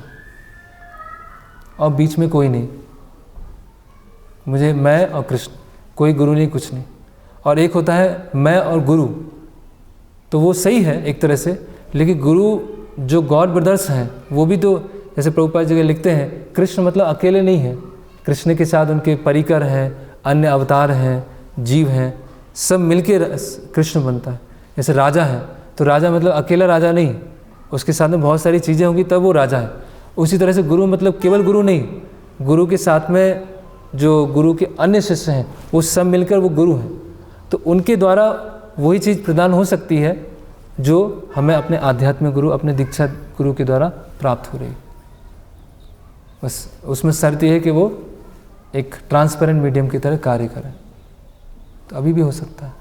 और बीच में कोई नहीं, मुझे मैं और कृष्ण, कोई गुरु नहीं, कुछ नहीं। और एक होता है मैं और गुरु, तो वो सही है एक तरह से, लेकिन गुरु जो गॉड ब्रदर्स हैं वो भी तो, जैसे प्रभुपाद जी लिखते हैं, कृष्ण मतलब अकेले नहीं है, कृष्ण के साथ उनके परिकर हैं, अन्य अवतार हैं, जीव हैं, सब मिलके कृष्ण बनता है। जैसे राजा है तो राजा मतलब अकेला राजा नहीं, उसके साथ में बहुत सारी चीज़ें होंगी तब वो राजा है। उसी तरह से गुरु मतलब केवल गुरु नहीं, गुरु के साथ में जो गुरु के अन्य शिष्य हैं वो सब मिलकर वो गुरु हैं। तो उनके द्वारा वही चीज़ प्रदान हो सकती है जो हमें अपने आध्यात्मिक गुरु, अपने दीक्षा गुरु के द्वारा प्राप्त हो रही। बस उसमें शर्त यह है कि वो एक ट्रांसपेरेंट मीडियम की तरह कार्य करें, तो अभी भी हो सकता है।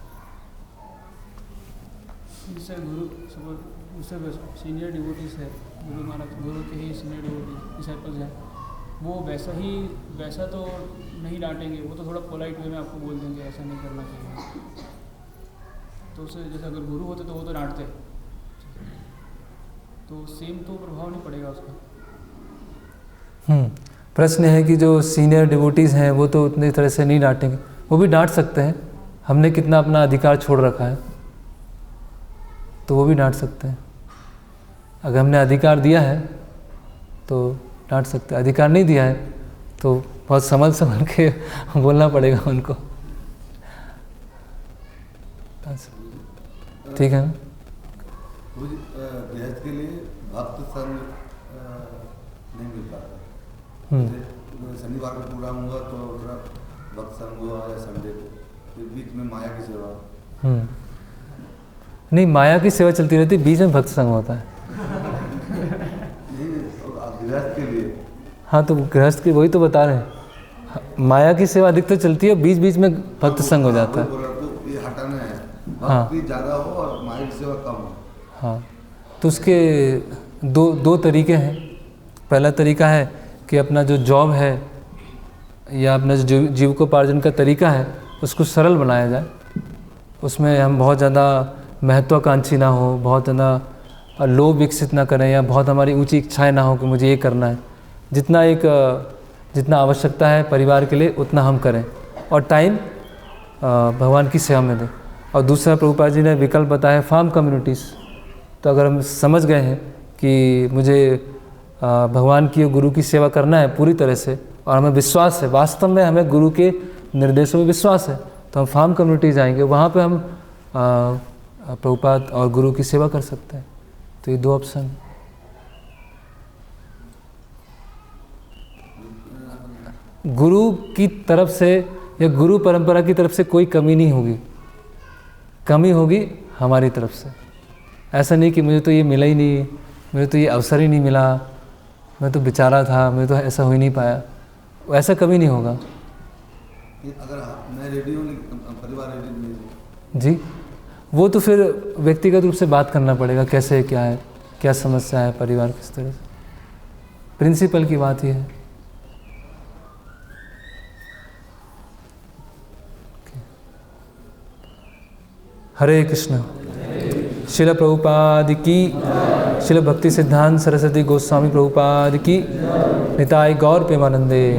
जैसे सीनियर डिवोटीज है, गुरु महाराज, गुरु के ही सीनियर डिसाइपल्स हैं, वो वैसा तो नहीं डांटेंगे, वो तो थोड़ा पोलाइट वे में आपको बोल देंगे ऐसा नहीं करना चाहिए। तो उससे जैसे अगर गुरु होते तो वो तो डांटते, तो सेम तो प्रभाव नहीं पड़ेगा उसका। प्रश्न है कि जो सीनियर डिवोटीज़ हैं वो तो उतनी तरह से नहीं डांटेंगे, वो भी डांट सकते हैं। हमने कितना अपना अधिकार छोड़ रखा है, तो वो भी डांट सकते हैं। अगर हमने अधिकार दिया है तो डांट सकते हैं, अधिकार नहीं दिया है तो बहुत संभल के बोलना पड़ेगा उनको। ठीक है ना। गृहस्थ के लिए भक्त संग नहीं मिल पाता। शनिवार को प्रोग्राम हुआ तो भक्त संग हुआ, या संडे को, फिर बीच में माया की सेवा। नहीं, माया की सेवा चलती रहती, बीच में भक्त संग होता है। गृहस्थ के लिए, हाँ, तो गृहस्थ की वही तो बता रहे हैं, माया की सेवा अधिकतर चलती है, बीच बीच में भक्त संग हो जाता है। तो ये हटाना है, भक्ति ज़्यादा हो और माया की सेवा कम हो। हाँ, तो उसके दो तरीके हैं। पहला तरीका है कि अपना जो जॉब है या अपना जो जीविकोपार्जन का तरीका है उसको सरल बनाया जाए, उसमें हम बहुत ज़्यादा महत्वाकांक्षी ना हो, बहुत ज़्यादा लोभ विकसित ना करें, या बहुत हमारी ऊंची इच्छाएं ना हो कि मुझे ये करना है। जितना आवश्यकता है परिवार के लिए उतना हम करें, और टाइम भगवान की सेवा में दें। और दूसरा, प्रभुपाद जी ने विकल्प बताया फार्म कम्युनिटीज़। तो अगर हम समझ गए हैं कि मुझे भगवान की और गुरु की सेवा करना है पूरी तरह से, और हमें विश्वास है, वास्तव में हमें गुरु के निर्देशों में विश्वास है, तो हम फार्म कम्युनिटीज़ आएंगे, वहाँ पे हम प्रभुपाद और गुरु की सेवा कर सकते हैं। तो ये दो ऑप्शन। गुरु की तरफ से या गुरु परंपरा की तरफ से कोई कमी नहीं होगी, कमी होगी हमारी तरफ से। ऐसा नहीं कि मुझे तो ये मिला ही नहीं, मुझे तो ये अवसर ही नहीं मिला, मैं तो बेचारा था, मुझे तो ऐसा हो ही नहीं पाया, ऐसा कभी नहीं होगा। अगर मैं रेडी हूँ, परिवार रेडी नहीं है जी, वो तो फिर व्यक्तिगत रूप से बात करना पड़ेगा, कैसे क्या है, क्या समस्या है परिवार किस तरह से। प्रिंसिपल की बात ये है। हरे कृष्ण। शिल प्रभुपाद की, शिल भक्ति सिद्धांत सरस्वती गोस्वामी प्रभुपाद की, निताय गौर प्रेमानंदे।